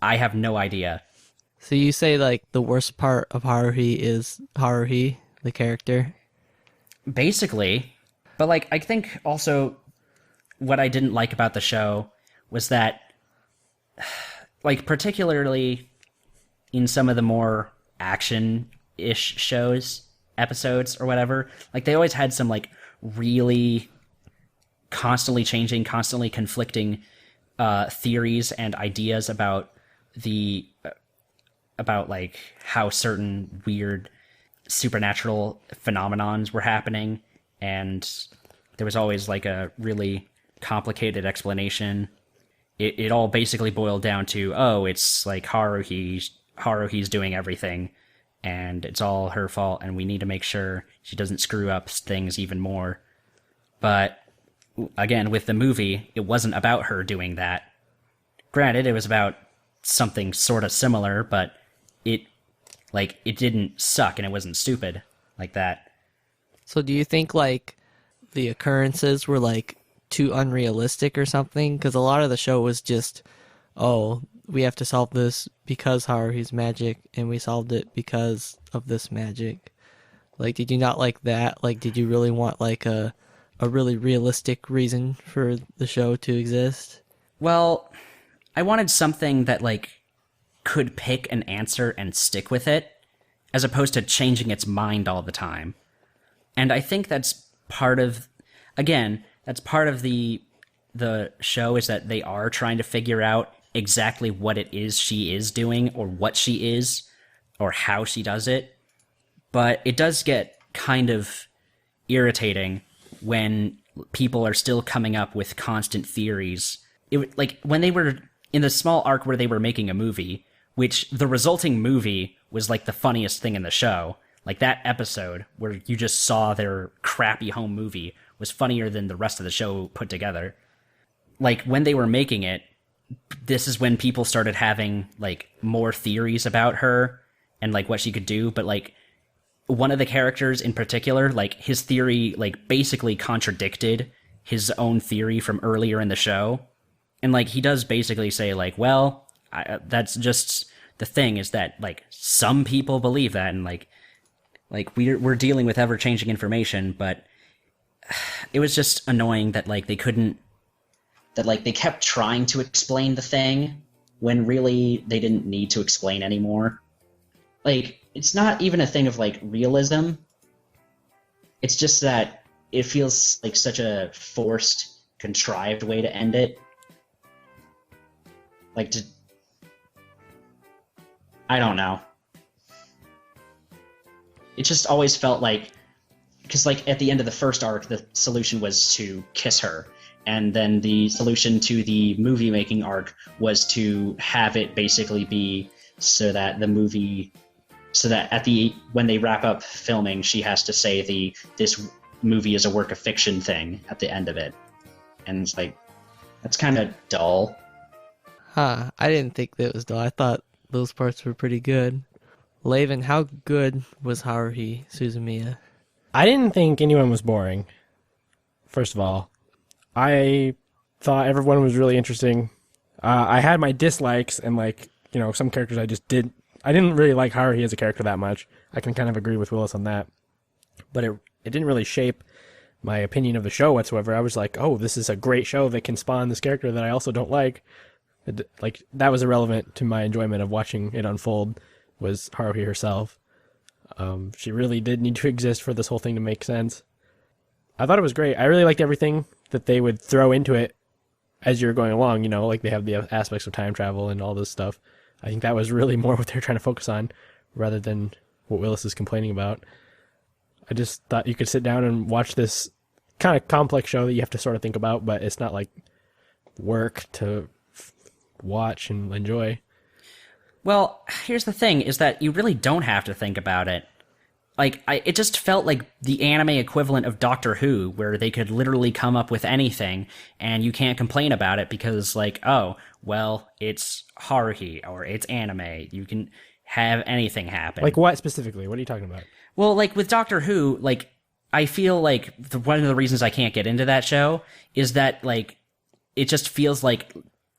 I have no idea. So you say, like, the worst part of Haruhi is Haruhi, the character? Basically. But, like, I think also what I didn't like about the show was that, like, particularly in some of the more action-ish episodes or whatever, like, they always had some, like, really constantly changing, constantly conflicting theories and ideas about like, how certain weird supernatural phenomenons were happening, and there was always, like, a really complicated explanation. It all basically boiled down to, oh, it's, like, Haruhi's doing everything, and it's all her fault, and we need to make sure she doesn't screw up things even more. But, again, with the movie, it wasn't about her doing that. Granted, it was about something sort of similar, but it didn't suck, and it wasn't stupid like that. So do you think, like, the occurrences were, like, too unrealistic or something? Because a lot of the show was just, oh, we have to solve this because Haruhi's magic, and we solved it because of this magic. Like, did you not like that? Like, did you really want, like, a really realistic reason for the show to exist? Well, I wanted something that, like, could pick an answer and stick with it, as opposed to changing its mind all the time. And I think that's part of, again, that's part of the show, is that they are trying to figure out exactly what it is she is doing, or what she is, or how she does it. But it does get kind of irritating when people are still coming up with constant theories. Like, when they were in the small arc where they were making a movie, which the resulting movie was, like, the funniest thing in the show. Like, that episode where you just saw their crappy home movie was funnier than the rest of the show put together. Like, when they were making it, this is when people started having, like, more theories about her and, like, what she could do. But, like, one of the characters in particular, like, his theory, like, basically contradicted his own theory from earlier in the show. And, like, he does basically say, like, well, that's just the thing, is that, like, some people believe that, and, like we're dealing with ever-changing information, but it was just annoying that, like, they couldn't... That, like, they kept trying to explain the thing when really they didn't need to explain anymore. Like, it's not even a thing of, like, realism. It's just that it feels like such a forced, contrived way to end it. Like, I don't know. It just always felt like... Because, like, at the end of the first arc, the solution was to kiss her. And then the solution to the movie-making arc was to have it basically be so that the movie... So that when they wrap up filming, she has to say this movie is a work of fiction thing at the end of it. And it's like, that's kind of dull. Huh, I didn't think that was dull. I thought those parts were pretty good. Laven, how good was Haruhi Suzumiya? I didn't think anyone was boring, first of all. I thought everyone was really interesting. I had my dislikes, and, like, you know, some characters I didn't really like Haruhi as a character that much. I can kind of agree with Willis on that. But it didn't really shape my opinion of the show whatsoever. I was like, oh, this is a great show that can spawn this character that I also don't like. Like, that was irrelevant to my enjoyment of watching it unfold, was Haruhi herself. She really did need to exist for this whole thing to make sense. I thought it was great. I really liked everything that they would throw into it as you're going along, you know, like they have the aspects of time travel and all this stuff. I think that was really more what they're trying to focus on, rather than what Willis is complaining about. I just thought you could sit down and watch this kind of complex show that you have to sort of think about, but it's not like work to watch and enjoy. Well, here's the thing, is that you really don't have to think about it. Like, it just felt like the anime equivalent of Doctor Who, where they could literally come up with anything, and you can't complain about it because, like, oh, well, it's Haruhi, or it's anime. You can have anything happen. Like what specifically? What are you talking about? Well, like, with Doctor Who, like, I feel like one of the reasons I can't get into that show is that, like, it just feels like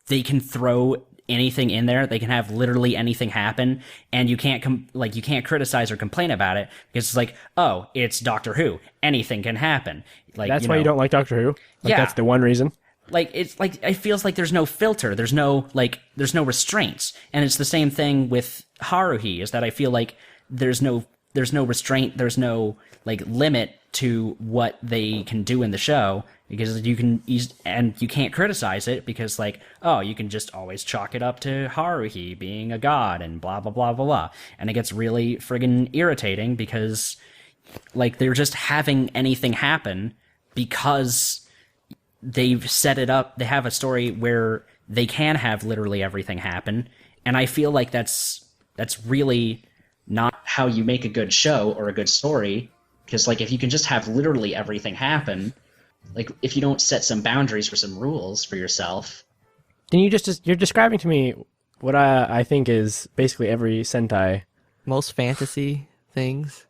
they can throw anything in there. They can have literally anything happen, and you can't you can't criticize or complain about it because it's like, oh, it's Doctor Who. Anything can happen. Like, that's why you don't like Doctor Who? Like, yeah. That's the one reason? Like, it's like, it feels like there's no filter. There's no restraints. And it's the same thing with Haruhi, is that I feel like there's no restraint, there's no, like, limit to what they can do in the show, because you can't criticize it because, like, oh, you can just always chalk it up to Haruhi being a god and blah, blah, blah, blah, blah. And it gets really friggin' irritating because, like, they're just having anything happen because they've set it up. They have a story where they can have literally everything happen. And I feel like that's really not how you make a good show or a good story. Because, like, if you can just have literally everything happen, like, if you don't set some boundaries for some rules for yourself... Then you're describing to me what I think is basically every Sentai. Most fantasy things?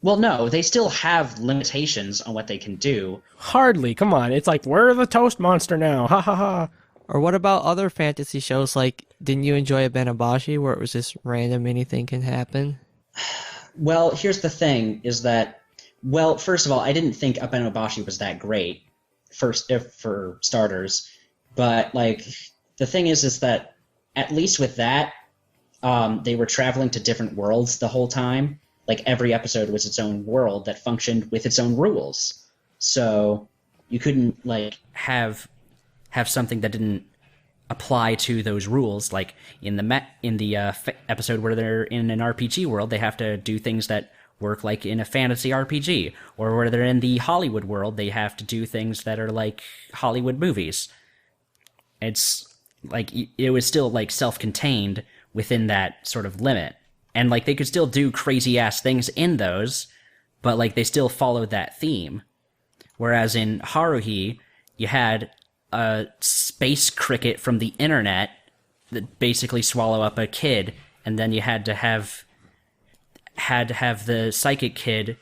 Well, no, they still have limitations on what they can do. Hardly, come on. It's like, we're the toast monster now, ha ha ha. Or what about other fantasy shows, like, didn't you enjoy Benabashi, where it was just random, anything can happen? Well, here's the thing, is that, well, first of all, I didn't think Abenobashi was that great, for starters. But, like, the thing is that, at least with that, they were traveling to different worlds the whole time. Like, every episode was its own world that functioned with its own rules. So, you couldn't, like, have something that didn't apply to those rules. Like in the episode where they're in an RPG world, they have to do things that work like in a fantasy RPG, or where they're in the Hollywood world, they have to do things that are like Hollywood movies. It's like, it was still like self-contained within that sort of limit. And, like, they could still do crazy-ass things in those, but, like, they still followed that theme. Whereas in Haruhi, you had a space cricket from the internet that basically swallow up a kid, and then you had to have the psychic kid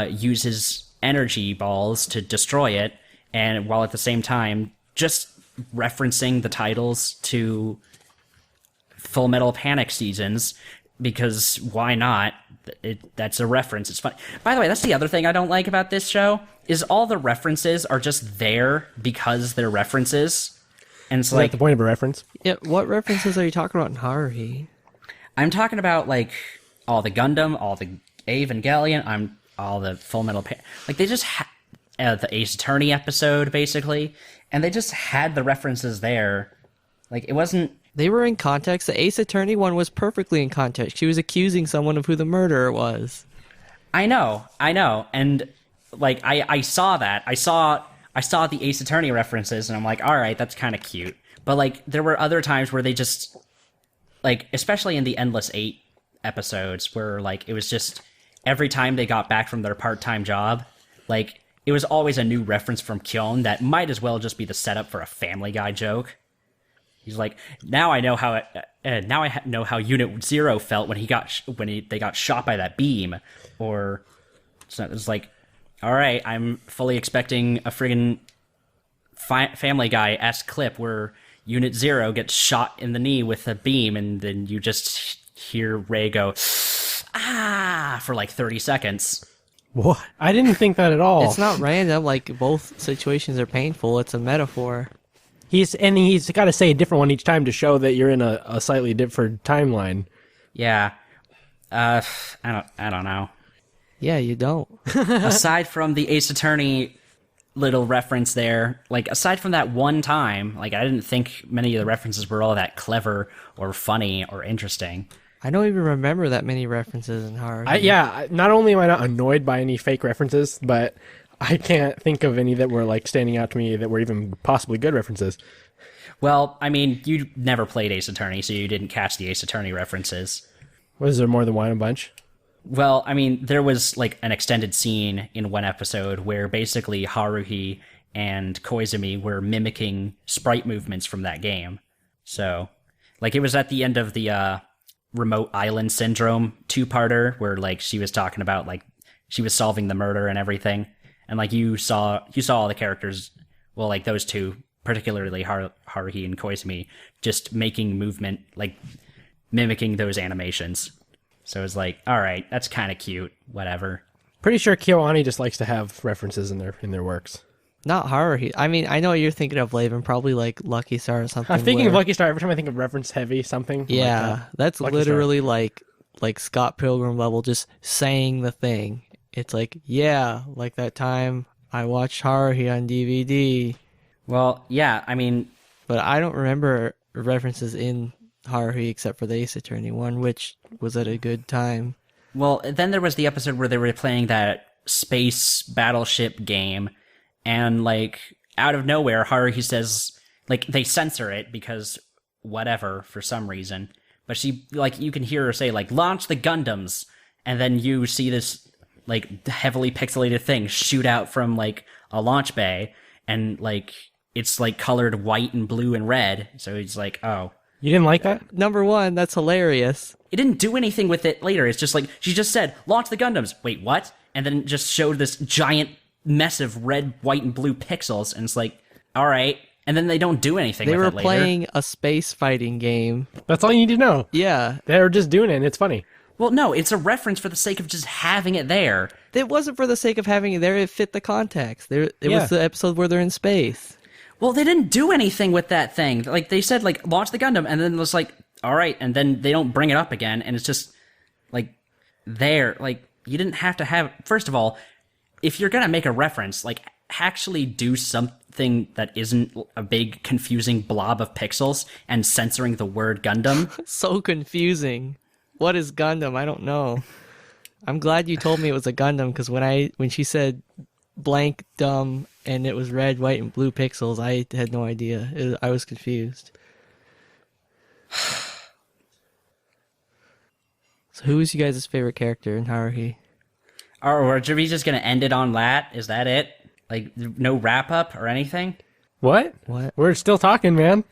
use his energy balls to destroy it, and while at the same time just referencing the titles to Full Metal Panic seasons, because why not? That's a reference. It's fun. By the way, that's the other thing I don't like about this show, is all the references are just there because they're references. And it's like the point of a reference. Yeah, what references are you talking about in Haruhi? I'm talking about, like, all the Gundam, all the Evangelion, all the Full Metal like, they just the Ace Attorney episode, basically, and they just had the references there. Like, it wasn't... They were in context. The Ace Attorney one was perfectly in context. She was accusing someone of who the murderer was. I know, and, like, I saw that. I saw the Ace Attorney references, and I'm like, alright, that's kind of cute. But, like, there were other times where they just... Like, especially in the Endless 8 episodes, where, like, it was just... Every time they got back from their part-time job, like, it was always a new reference from Kyon that might as well just be the setup for a Family Guy joke. He's like, now I know how know how Unit Zero felt when they got shot by that beam, or so it's like, all right, I'm fully expecting a friggin' Family Guy-esque clip where Unit Zero gets shot in the knee with a beam, and then you just hear Ray go, ah, for like 30 seconds. What? I didn't think that at all. It's not random. Like, both situations are painful. It's a metaphor. He's got to say a different one each time to show that you're in a slightly different timeline. Yeah. I don't know. Yeah, you don't. Aside from the Ace Attorney little reference there, like, aside from that one time, like, I didn't think many of the references were all that clever or funny or interesting. I don't even remember that many references in Haruhi. Not only am I not annoyed by any fake references, but I can't think of any that were, like, standing out to me that were even possibly good references. Well, I mean, you never played Ace Attorney, so you didn't catch the Ace Attorney references. Was there more than one a bunch? Well, I mean, there was, like, an extended scene in one episode where basically Haruhi and Koizumi were mimicking sprite movements from that game. So, like, it was at the end of the Remote Island Syndrome two-parter where, like, she was talking about, like, she was solving the murder and everything. And, like, you saw all the characters, well, like, those two, particularly Haruhi and Koizumi, just making movement, like, mimicking those animations. So it was like, all right, that's kind of cute, whatever. Pretty sure KyoAni just likes to have references in their works. Not Haruhi. I mean, I know what you're thinking of, Laven, probably like Lucky Star or something. I'm thinking of Lucky Star every time I think of reference heavy something. Yeah, like that's Lucky literally like Scott Pilgrim level, just saying the thing. It's like, yeah, like that time I watched Haruhi on DVD. Well, yeah, I mean... But I don't remember references in Haruhi except for the Ace Attorney one, which was at a good time. Well, then there was the episode where they were playing that space battleship game, and, like, out of nowhere, Haruhi says, like, they censor it because whatever, for some reason. But she, like, you can hear her say, like, launch the Gundams, and then you see this, like, heavily pixelated thing shoot out from, like, a launch bay, and, like, it's, like, colored white and blue and red, so it's like, oh. You didn't like that? Number one, that's hilarious. It didn't do anything with it later. It's just like, she just said, launch the Gundams. Wait, what? And then just showed this giant mess of red, white, and blue pixels, and it's like, all right. And then they don't do anything with it later. They were playing a space fighting game. That's all you need to know. Yeah. They were just doing it, and it's funny. Well, no, it's a reference for the sake of just having it there. It wasn't for the sake of having it there. It fit the context. It was the episode where they're in space. Well, they didn't do anything with that thing. Like, they said, like, launch the Gundam, and then it was like, all right, and then they don't bring it up again, and it's just, like, there. Like, you didn't have to have... First of all, if you're gonna make a reference, like, actually do something that isn't a big, confusing blob of pixels and censoring the word Gundam. So confusing. What is Gundam? I don't know. I'm glad you told me it was a Gundam, because when she said blank dumb and it was red, white, and blue pixels, I had no idea. I was confused. So who is you guys' favorite character in Haruhi? Or are we just gonna end it on that? Is that it? Like, no wrap-up or anything? What? What? We're still talking, man.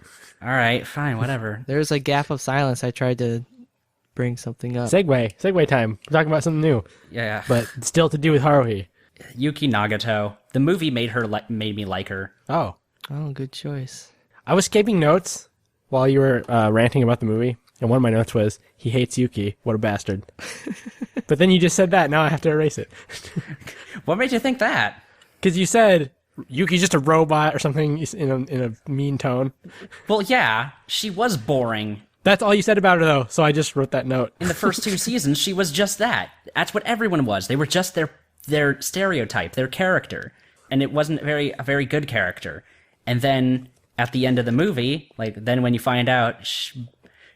Alright, fine, whatever. There's a gap of silence. I tried to bring something up. Segue time. We're talking about something new, Yeah. but still to do with Haruhi. Yuki Nagato. The movie made me like her. Oh. Oh, good choice. I was skipping notes while you were ranting about the movie, and one of my notes was, he hates Yuki. What a bastard. But then you just said that. Now I have to erase it. What made you think that? Because you said Yuki's just a robot or something in a mean tone. Well, yeah, she was boring. That's all you said about her, though, so I just wrote that note. In the first 2 seasons, she was just that. That's what everyone was. They were just their stereotype, their character. And it wasn't a very good character. And then at the end of the movie, like, then when you find out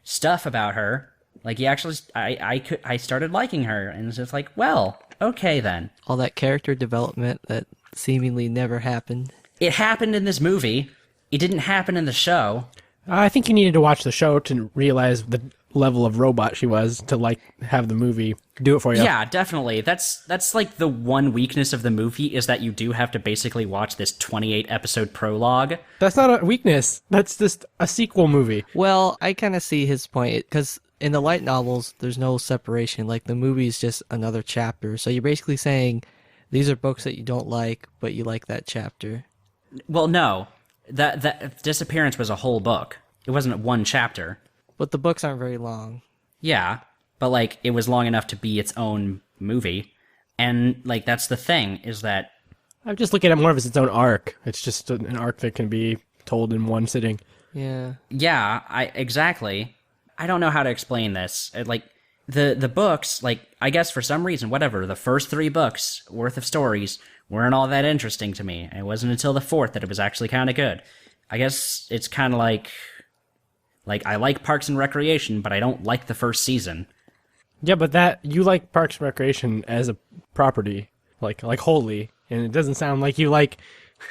stuff about her, like, you actually, I started liking her, and it's just like, well, okay then. All that character development that seemingly never happened. It happened in this movie. It didn't happen in the show. I think you needed to watch the show to realize the level of robot she was to, like, have the movie do it for you. Yeah, definitely. That's like the one weakness of the movie is that you do have to basically watch this 28 episode prologue. That's not a weakness. That's just a sequel movie. Well, I kind of see his point, because in the light novels, there's no separation. Like, the movie is just another chapter. So you're basically saying these are books that you don't like, but you like that chapter. Well, no. That Disappearance was a whole book. It wasn't one chapter. But the books aren't very long. Yeah, but, like, it was long enough to be its own movie. And, like, that's the thing, is that... I'm just looking at it more as its own arc. It's just an arc that can be told in one sitting. Yeah. Yeah, exactly. I don't know how to explain this. Like, the books, like, I guess for some reason, whatever, the first 3 books worth of stories weren't all that interesting to me. It wasn't until the 4th that it was actually kind of good. I guess it's kind of like I like Parks and Recreation, but I don't like the first season. Yeah, but you like Parks and Recreation as a property, like wholly, and it doesn't sound like you like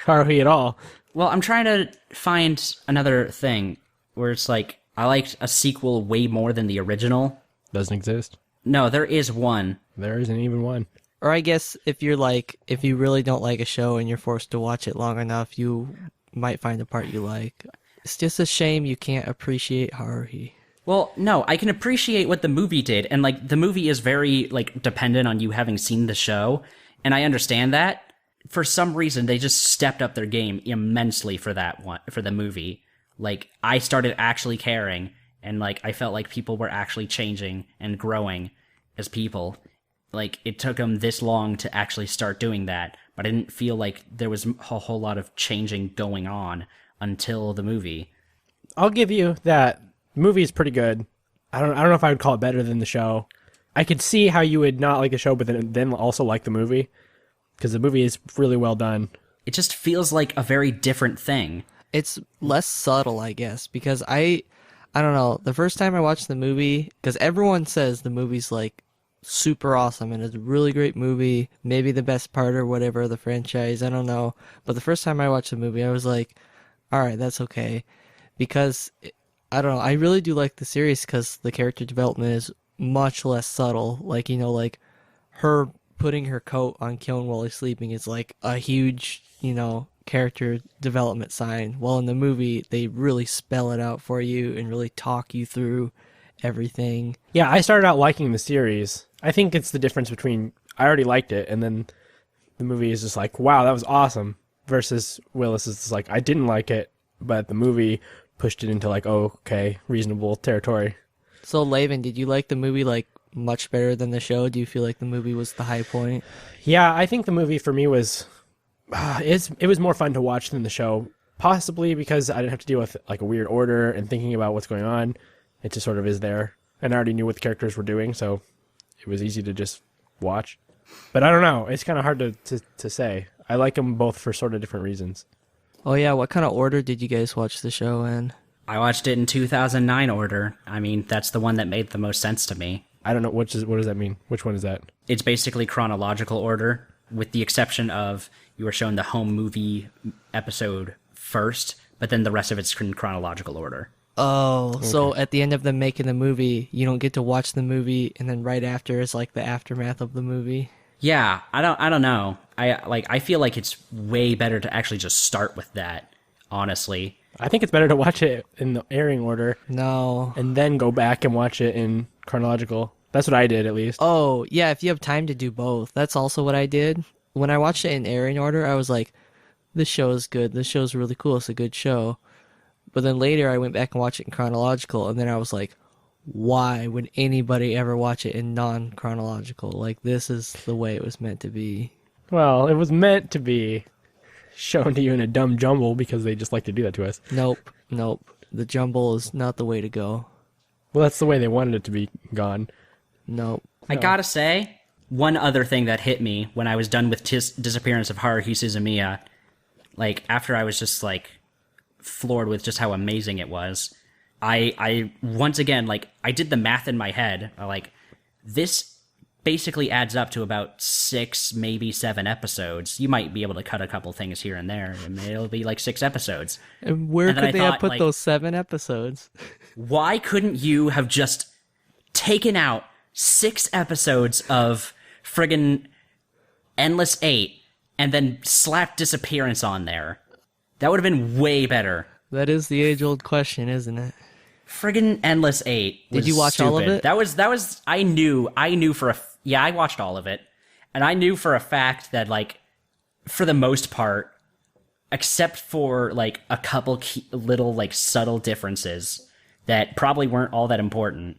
Haruhi at all. Well, I'm trying to find another thing where it's like, I liked a sequel way more than the original. Doesn't exist. No, there is one. There isn't even one. Or I guess if you really don't like a show and you're forced to watch it long enough, you might find a part you like. It's just a shame you can't appreciate Haruhi. Well, no, I can appreciate what the movie did, and, like, the movie is very, like, dependent on you having seen the show, and I understand that. For some reason, they just stepped up their game immensely for the movie. Like, I started actually caring, and, like, I felt like people were actually changing and growing as people. Like, it took them this long to actually start doing that, but I didn't feel like there was a whole lot of changing going on until the movie. I'll give you that. The movie is pretty good. I don't know if I would call it better than the show. I could see how you would not like the show, but then also like the movie, because the movie is really well done. It just feels like a very different thing. It's less subtle, I guess, because I don't know. The first time I watched the movie, because everyone says the movie's like super awesome and it's a really great movie, maybe the best part or whatever of the franchise, I don't know. But the first time I watched the movie, I was like, all right, that's okay, because I don't know. I really do like the series because the character development is much less subtle. Like, you know, like her putting her coat on Kyon while he's sleeping is like a huge, you know, character development sign. While in the movie, they really spell it out for you and really talk you through everything. Yeah, I started out liking the series. I think it's the difference between I already liked it and then the movie is just like, wow, that was awesome, versus Willis is just like, I didn't like it, but the movie pushed it into like, oh, okay, reasonable territory. So, Laven, did you like the movie like much better than the show? Do you feel like the movie was the high point? Yeah, I think the movie for me was it was more fun to watch than the show, possibly because I didn't have to deal with like a weird order and thinking about what's going on. It just sort of is there, and I already knew what the characters were doing, so it was easy to just watch. But I don't know, it's kind of hard to say. I like them both for sort of different reasons. Oh yeah, what kind of order did you guys watch the show in? I watched it in 2009 order. I mean, that's the one that made the most sense to me. I don't know, what does that mean? Which one is that? It's basically chronological order, with the exception of you were shown the home movie episode first, but then the rest of it's in chronological order. Oh, so at the end of them making the movie, you don't get to watch the movie, and then right after is like the aftermath of the movie. Yeah, I don't know. I feel like it's way better to actually just start with that, honestly. I think it's better to watch it in the airing order No. and then go back and watch it in chronological. That's what I did, at least. Oh, yeah, if you have time to do both. That's also what I did. When I watched it in airing order, I was like, this show is good. This show's really cool. It's a good show. But then later I went back and watched it in chronological, and then I was like, why would anybody ever watch it in non-chronological? Like, this is the way it was meant to be. Well, it was meant to be shown to you in a dumb jumble because they just like to do that to us. Nope. The jumble is not the way to go. Well, that's the way they wanted it to be gone. Nope. I gotta say, one other thing that hit me when I was done with Disappearance of Haruhi Suzumiya, like, after I was just, like, floored with just how amazing it was, I once again, like, I did the math in my head, like, this basically adds up to about 6, maybe 7 episodes. You might be able to cut a couple things here and there, and it'll be like 6 episodes. And where And then could they I have thought, put like, those 7 episodes? Why couldn't you have just taken out 6 episodes of friggin' Endless 8 and then slapped Disappearance on there? That would have been way better. That is the age-old question, isn't it? Friggin' Endless 8 was Did you watch all of stupid. it? That was I knew for yeah, I watched all of it. And I knew for a fact that, like, for the most part, except for, like, a couple little, like, subtle differences that probably weren't all that important,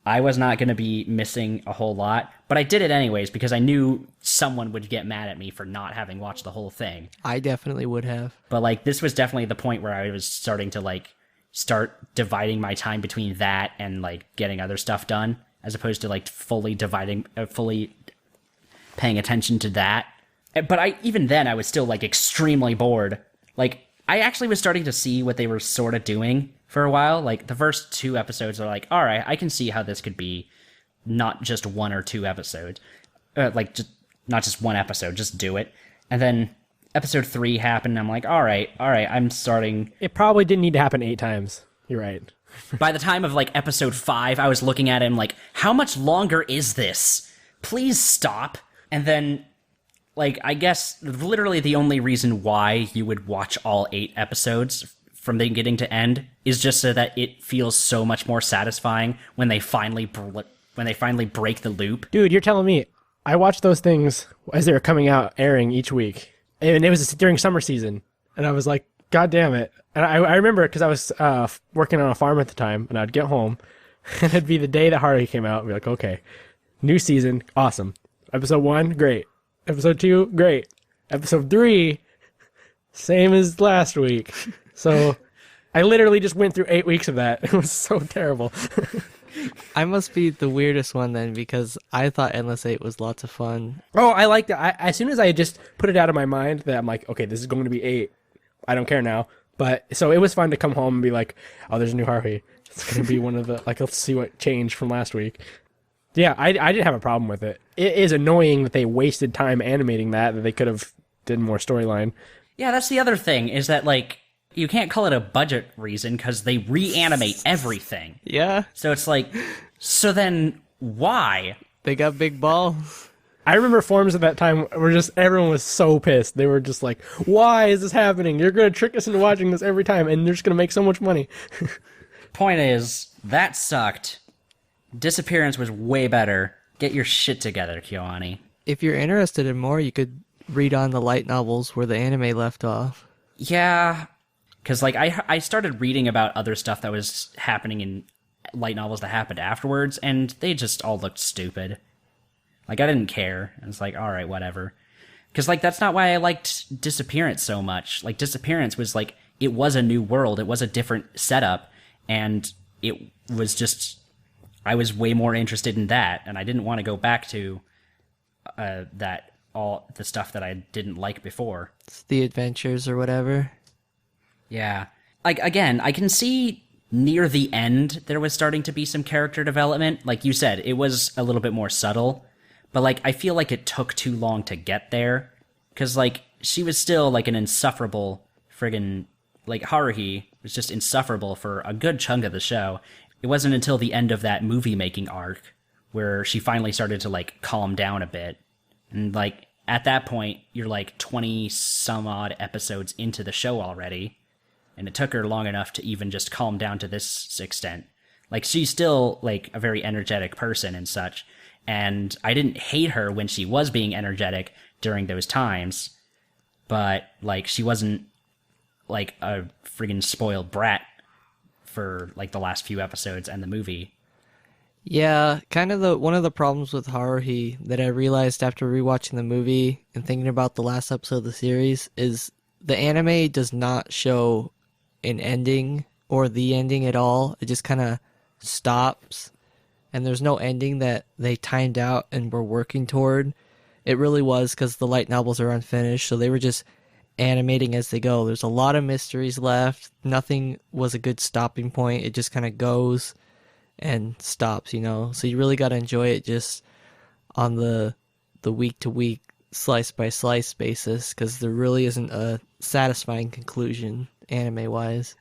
I was not going to be missing a whole lot. But I did it anyways because I knew someone would get mad at me for not having watched the whole thing. I definitely would have. But, like, this was definitely the point where I was starting to, like, start dividing my time between that and, like, getting other stuff done, as opposed to, like, fully paying attention to that. But even then, I was still, like, extremely bored. Like, I actually was starting to see what they were sort of doing for a while. Like, the first 2 episodes are like, all right, I can see how this could be not just 1 or 2 episodes. Not just 1 episode, just do it. And then episode 3 happened, and I'm like, all right, I'm starting. It probably didn't need to happen 8 times. You're right. By the time of, like, episode 5, I was looking at him like, how much longer is this? Please stop. And then, like, I guess literally the only reason why you would watch all 8 episodes from beginning to end is just so that it feels so much more satisfying when they finally break the loop. Dude, you're telling me I watched those things as they were coming out, airing each week. And it was during summer season. And I was like, God damn it. And I remember because I was working on a farm at the time, and I'd get home, and it'd be the day that Haruhi came out, and be like, okay, new season, awesome. Episode 1, great. Episode 2, great. Episode 3, same as last week. So I literally just went through 8 weeks of that. It was so terrible. I must be the weirdest one then, because I thought Endless 8 was lots of fun. Oh, I liked it. As soon as I just put it out of my mind that I'm like, okay, this is going to be 8, I don't care now. But so it was fun to come home and be like, oh, there's a new Haruhi. It's going to be one of the, like, let's see what changed from last week. Yeah, I didn't have a problem with it. It is annoying that they wasted time animating that they could have did more storyline. Yeah, that's the other thing, is that, like, you can't call it a budget reason because they reanimate everything. Yeah, So it's like, so then why? they got big balls. I remember forums at that time where just everyone was so pissed. They were just like, why is this happening? You're going to trick us into watching this every time, and they're just going to make so much money. Point is, that sucked. Disappearance was way better. Get your shit together, KyoAni. If you're interested in more, you could read on the light novels where the anime left off. Yeah, because, like, I started reading about other stuff that was happening in light novels that happened afterwards, and they just all looked stupid. Like, I didn't care. I was like, alright, whatever. Because, like, that's not why I liked Disappearance so much. Like, Disappearance was, like, it was a new world. It was a different setup. And it was just, I was way more interested in that. And I didn't want to go back to all the stuff that I didn't like before. It's the adventures or whatever. Yeah. Like, again, I can see near the end there was starting to be some character development. Like you said, it was a little bit more subtle. But, like, I feel like it took too long to get there. Because, like, she was still, like, an insufferable friggin' like Haruhi was just insufferable for a good chunk of the show. It wasn't until the end of that movie making arc where she finally started to like calm down a bit. And like at that point, you're like 20 some odd episodes into the show already. And it took her long enough to even just calm down to this extent. Like, she's still, like, a very energetic person and such. And I didn't hate her when she was being energetic during those times. But, like, she wasn't, like, a friggin' spoiled brat for, like, the last few episodes and the movie. Yeah, kind of one of the problems with Haruhi that I realized after rewatching the movie and thinking about the last episode of the series is the anime does not show an ending or the ending at all. It just kind of stops, and there's no ending that they timed out and were working toward. It really was because the light novels are unfinished, so they were just animating as they go. There's a lot of mysteries left. Nothing was a good stopping point. It just kind of goes and stops, you know? So you really got to enjoy it just on the week-to-week, slice-by-slice basis, because there really isn't a satisfying conclusion anime-wise.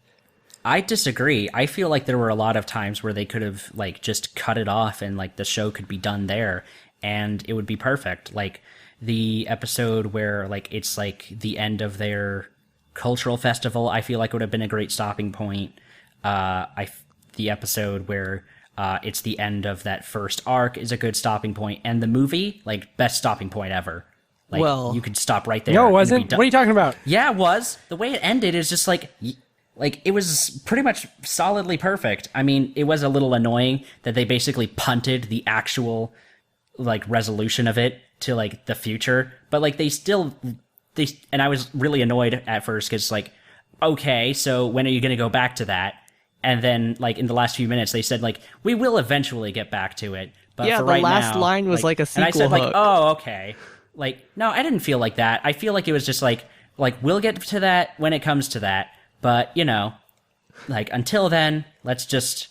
I disagree. I feel like there were a lot of times where they could have like just cut it off and like the show could be done there and it would be perfect. Like the episode where like it's like the end of their cultural festival, I feel like would have been a great stopping point. The episode where it's the end of that first arc is a good stopping point, and the movie, like, best stopping point ever. Like, well, you could stop right there. No, it wasn't. What are you talking about? Yeah, it was. The way it ended is just like it was pretty much solidly perfect. I mean, it was a little annoying that they basically punted the actual like resolution of it to like the future, but like they and I was really annoyed at first because like, okay, so when are you going to go back to that? And then like in the last few minutes they said like we will eventually get back to it, but yeah, for the right last now, line was like a sequel and I said hook. like, oh, okay. Like, no, I didn't feel like that. I feel like it was just like we'll get to that when it comes to that. But, you know, like until then, let's just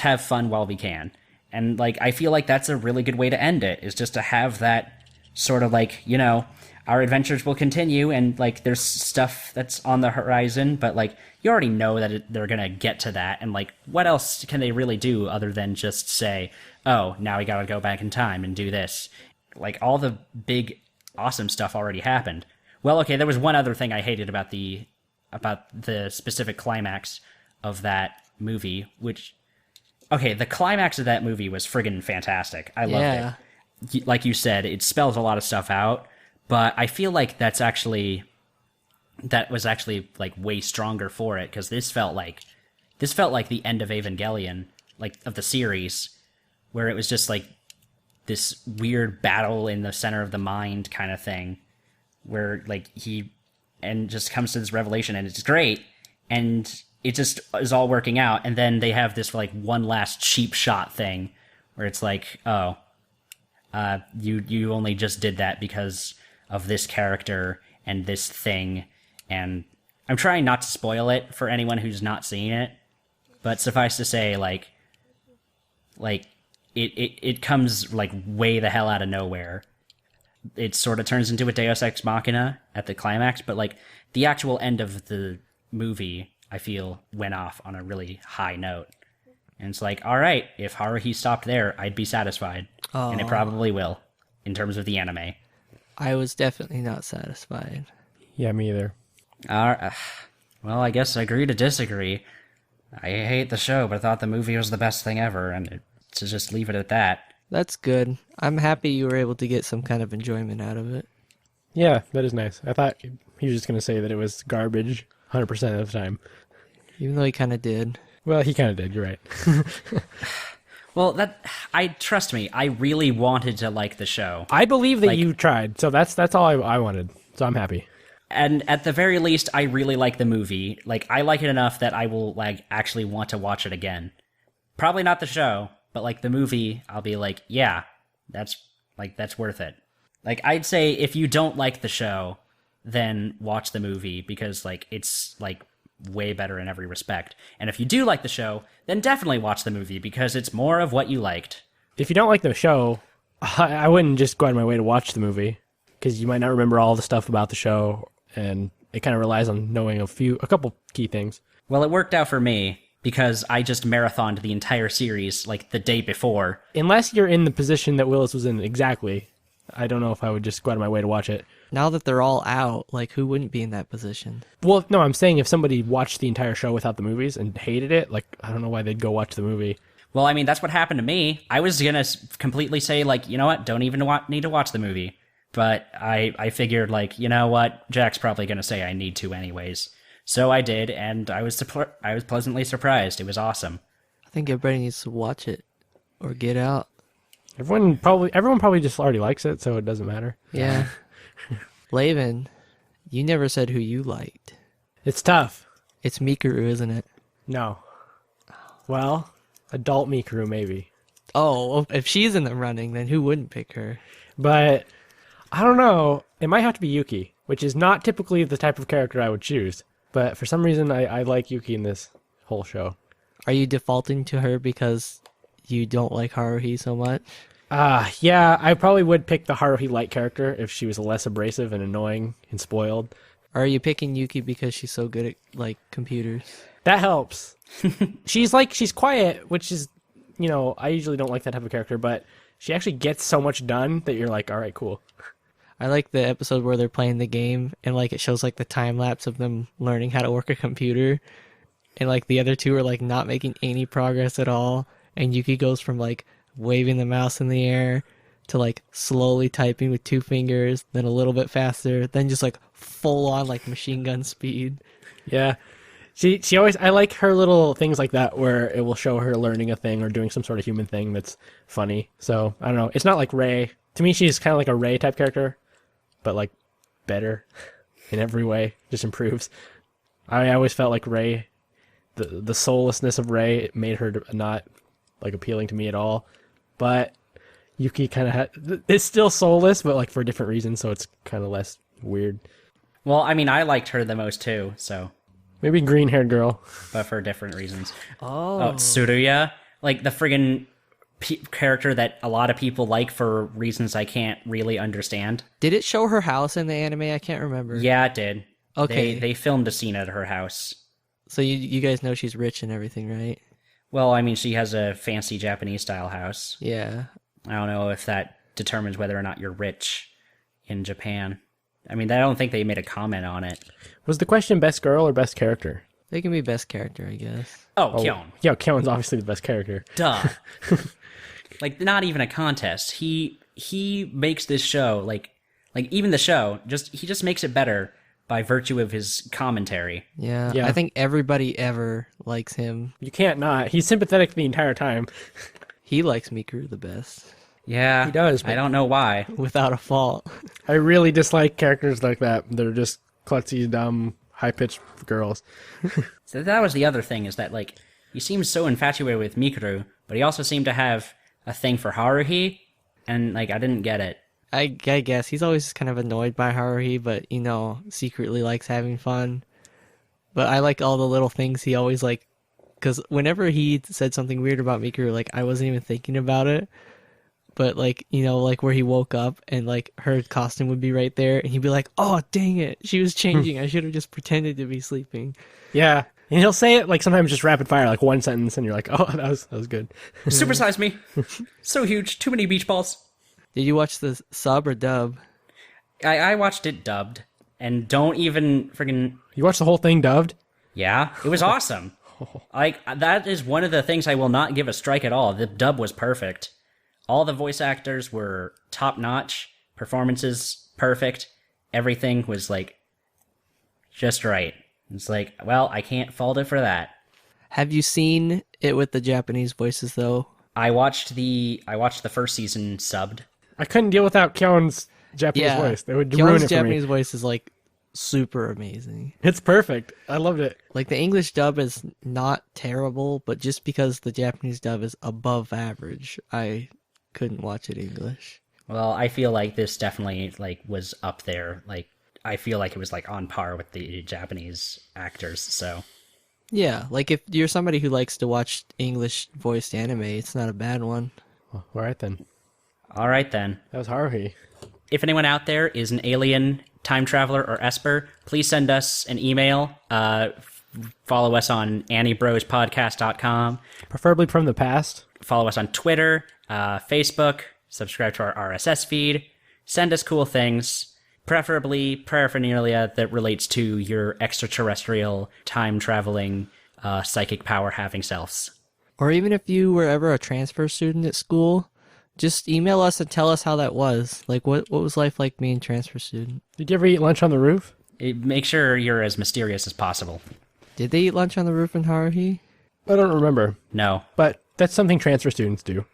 have fun while we can. And like I feel like that's a really good way to end it, is just to have that sort of like, you know, our adventures will continue and like there's stuff that's on the horizon, but like you already know that they're going to get to that, and like what else can they really do other than just say, "Oh, now we got to go back in time and do this." Like all the big awesome stuff already happened. Well, okay, there was one other thing I hated about the specific climax of that movie, which, okay, the climax of that movie was friggin' fantastic. I loved it. Like you said, it spells a lot of stuff out, but I feel like that was actually like way stronger for it, because this felt like the end of Evangelion, like of the series, where it was just like this weird battle in the center of the mind kind of thing, where like he just comes to this revelation and it's great and it just is all working out, and then they have this like one last cheap shot thing where it's like, oh, you only just did that because of this character and this thing. And I'm trying not to spoil it for anyone who's not seen it, but suffice to say, like it comes like way the hell out of nowhere. It sort of turns into a Deus Ex Machina at the climax, but like the actual end of the movie, I feel, went off on a really high note. And it's like, all right, if Haruhi stopped there, I'd be satisfied. Aww. And it probably will, in terms of the anime. I was definitely not satisfied. Yeah, me either. Well, I guess I agree to disagree. I hate the show, but I thought the movie was the best thing ever, and to just leave it at that. That's good. I'm happy you were able to get some kind of enjoyment out of it. Yeah, that is nice. I thought he was just going to say that it was garbage 100% of the time. Even though he kind of did. Well, he kind of did, you're right. Well, trust me, I really wanted to like the show. I believe that you tried, so that's all I wanted, so I'm happy. And at the very least, I really like the movie. Like, I like it enough that I will like actually want to watch it again. Probably not the show, but like the movie, I'll be like, yeah, that's worth it. Like, I'd say if you don't like the show, then watch the movie, because like it's like way better in every respect. And if you do like the show, then definitely watch the movie, because it's more of what you liked. If you don't like the show, I wouldn't just go out of my way to watch the movie, because you might not remember all the stuff about the show, and it kind of relies on knowing a couple key things. Well, it worked out for me because I just marathoned the entire series like the day before. Unless you're in the position that Willis was in exactly, I don't know if I would just go out of my way to watch it. Now that they're all out, like, who wouldn't be in that position? Well, no, I'm saying if somebody watched the entire show without the movies and hated it, like, I don't know why they'd go watch the movie. Well, I mean, that's what happened to me. I was gonna completely say, like, you know what, don't even need to watch the movie. But I figured, like, you know what, Jack's probably gonna say I need to anyways. So I did, and I was pleasantly surprised. It was awesome. I think everybody needs to watch it or get out. Everyone probably just already likes it, so it doesn't matter. Yeah. Laven, you never said who you liked. It's tough. It's Mikuru, isn't it? No. Well, adult Mikuru maybe. Oh, if she's in the running, then who wouldn't pick her? But I don't know. It might have to be Yuki, which is not typically the type of character I would choose. But for some reason, I like Yuki in this whole show. Are you defaulting to her because you don't like Haruhi so much? Yeah, I probably would pick the Haruhi light character if she was less abrasive and annoying and spoiled. Or are you picking Yuki because she's so good at, like, computers? That helps. She's quiet, which is, I usually don't like that type of character, but she actually gets so much done that you're like, all right, cool. I like the episode where they're playing the game and, like, it shows, like, the time lapse of them learning how to work a computer. And, like, the other two are, like, not making any progress at all. And Yuki goes from, like, waving the mouse in the air to, like, slowly typing with 2 fingers, then a little bit faster, then just, like, full on, like, machine gun speed. Yeah. She always, I like her little things like that where it will show her learning a thing or doing some sort of human thing that's funny. So, I don't know. It's not like Rei. To me, she's kind of like a Rei type character, but, like, better in every way. Just improves. I always felt like Rei, the soullessness of Rei made her not, like, appealing to me at all. But Yuki kind of it's still soulless, but, like, for different reasons, so it's kind of less weird. Well, I mean, I liked her the most too, so. Maybe green-haired girl. But for different reasons. Oh. Tsuruya, like the friggin' character that a lot of people like for reasons I can't really understand. Did it show her house in the anime? I can't remember. Yeah, it did. Okay. They filmed a scene at her house. So you guys know she's rich and everything, right? Well, I mean, she has a fancy Japanese-style house. Yeah. I don't know if that determines whether or not you're rich in Japan. I mean, I don't think they made a comment on it. Was the question best girl or best character? They can be best character, I guess. Oh, Kyon. Yeah, Kyon's obviously the best character. Duh. Like, not even a contest. He makes this show, like even the show, he just makes it better by virtue of his commentary. Yeah. Yeah. I think everybody ever likes him. You can't not. He's sympathetic the entire time. He likes Mikuru the best. Yeah. He does, but I don't know why. Without a fault. I really dislike characters like that. They're just klutzy, dumb, high-pitched girls. So that was the other thing, is that, like, he seems so infatuated with Mikuru, but he also seemed to have a thing for Haruhi, and, like, I didn't get it. I guess he's always kind of annoyed by Haruhi, but, secretly likes having fun. But I like all the little things he always, like, because whenever he said something weird about Mikuru, like, I wasn't even thinking about it. But, like, like where he woke up and, like, her costume would be right there. And he'd be like, oh, dang it. She was changing. I should have just pretended to be sleeping. Yeah. And he'll say it, like, sometimes just rapid fire, like one sentence, and you're like, oh, that was good. Supersize me. So huge. Too many beach balls. Did you watch the sub or dub? I watched it dubbed. And don't even friggin'... You watched the whole thing dubbed? Yeah. It was awesome. Like, that is one of the things I will not give a strike at all. The dub was perfect. All the voice actors were top-notch, performances perfect, everything was, like, just right. It's like, well, I can't fault it for that. Have you seen it with the Japanese voices, though? I watched the first season subbed. I couldn't deal without Kyon's Japanese voice. They would ruin it for Japanese me. voice is, like, super amazing. It's perfect. I loved it. Like, the English dub is not terrible, but just because the Japanese dub is above average, I couldn't watch it English. Well, I feel like this definitely, like, was up there. Like, I feel like it was, like, on par with the Japanese actors, so. Yeah, like, if you're somebody who likes to watch English-voiced anime, it's not a bad one. All right, then. All right, then. That was Haruhi. If anyone out there is an alien time traveler or esper, please send us an email. Follow us on anibrospodcast.com. Preferably from the past. Follow us on Twitter, Facebook. Subscribe to our RSS feed. Send us cool things. Preferably paraphernalia that relates to your extraterrestrial, time-traveling, psychic power-having selves. Or even if you were ever a transfer student at school, just email us and tell us how that was. Like, what was life like being a transfer student? Did you ever eat lunch on the roof? Make sure you're as mysterious as possible. Did they eat lunch on the roof in Haruhi? I don't remember. No. But that's something transfer students do.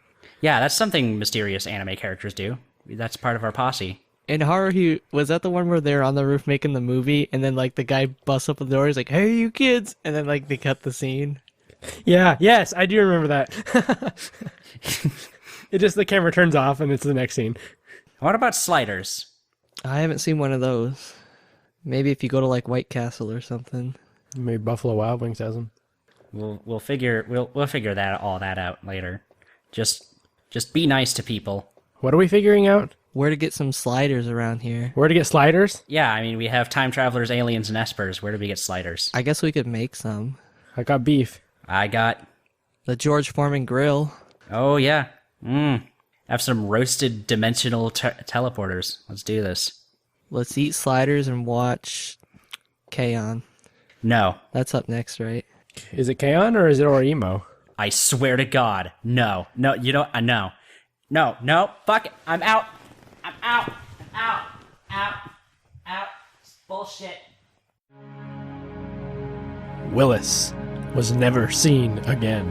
Yeah, that's something mysterious anime characters do. That's part of our posse. In Haruhi, was that the one where they're on the roof making the movie, and then, like, the guy busts up the door, he's like, hey, you kids! And then, like, they cut the scene? Yeah, yes, I do remember that. It just, the camera turns off, and it's the next scene. What about sliders? I haven't seen one of those. Maybe if you go to, like, White Castle or something. Maybe Buffalo Wild Wings has them. We'll figure all that out later. Just be nice to people. What are we figuring out? Where to get some sliders around here. Where to get sliders? Yeah, I mean, we have time travelers, aliens, and espers. Where do we get sliders? I guess we could make some. I got beef. I got... The George Foreman grill. Oh, yeah. Have some roasted dimensional teleporters. Let's do this. Let's eat sliders and watch K-On! No. That's up next, right? Is it K-On! Or is it Orimo? I swear to God. No. No, you don't... no. No. Fuck it. I'm out. I'm out. It's bullshit. Willis was never seen again.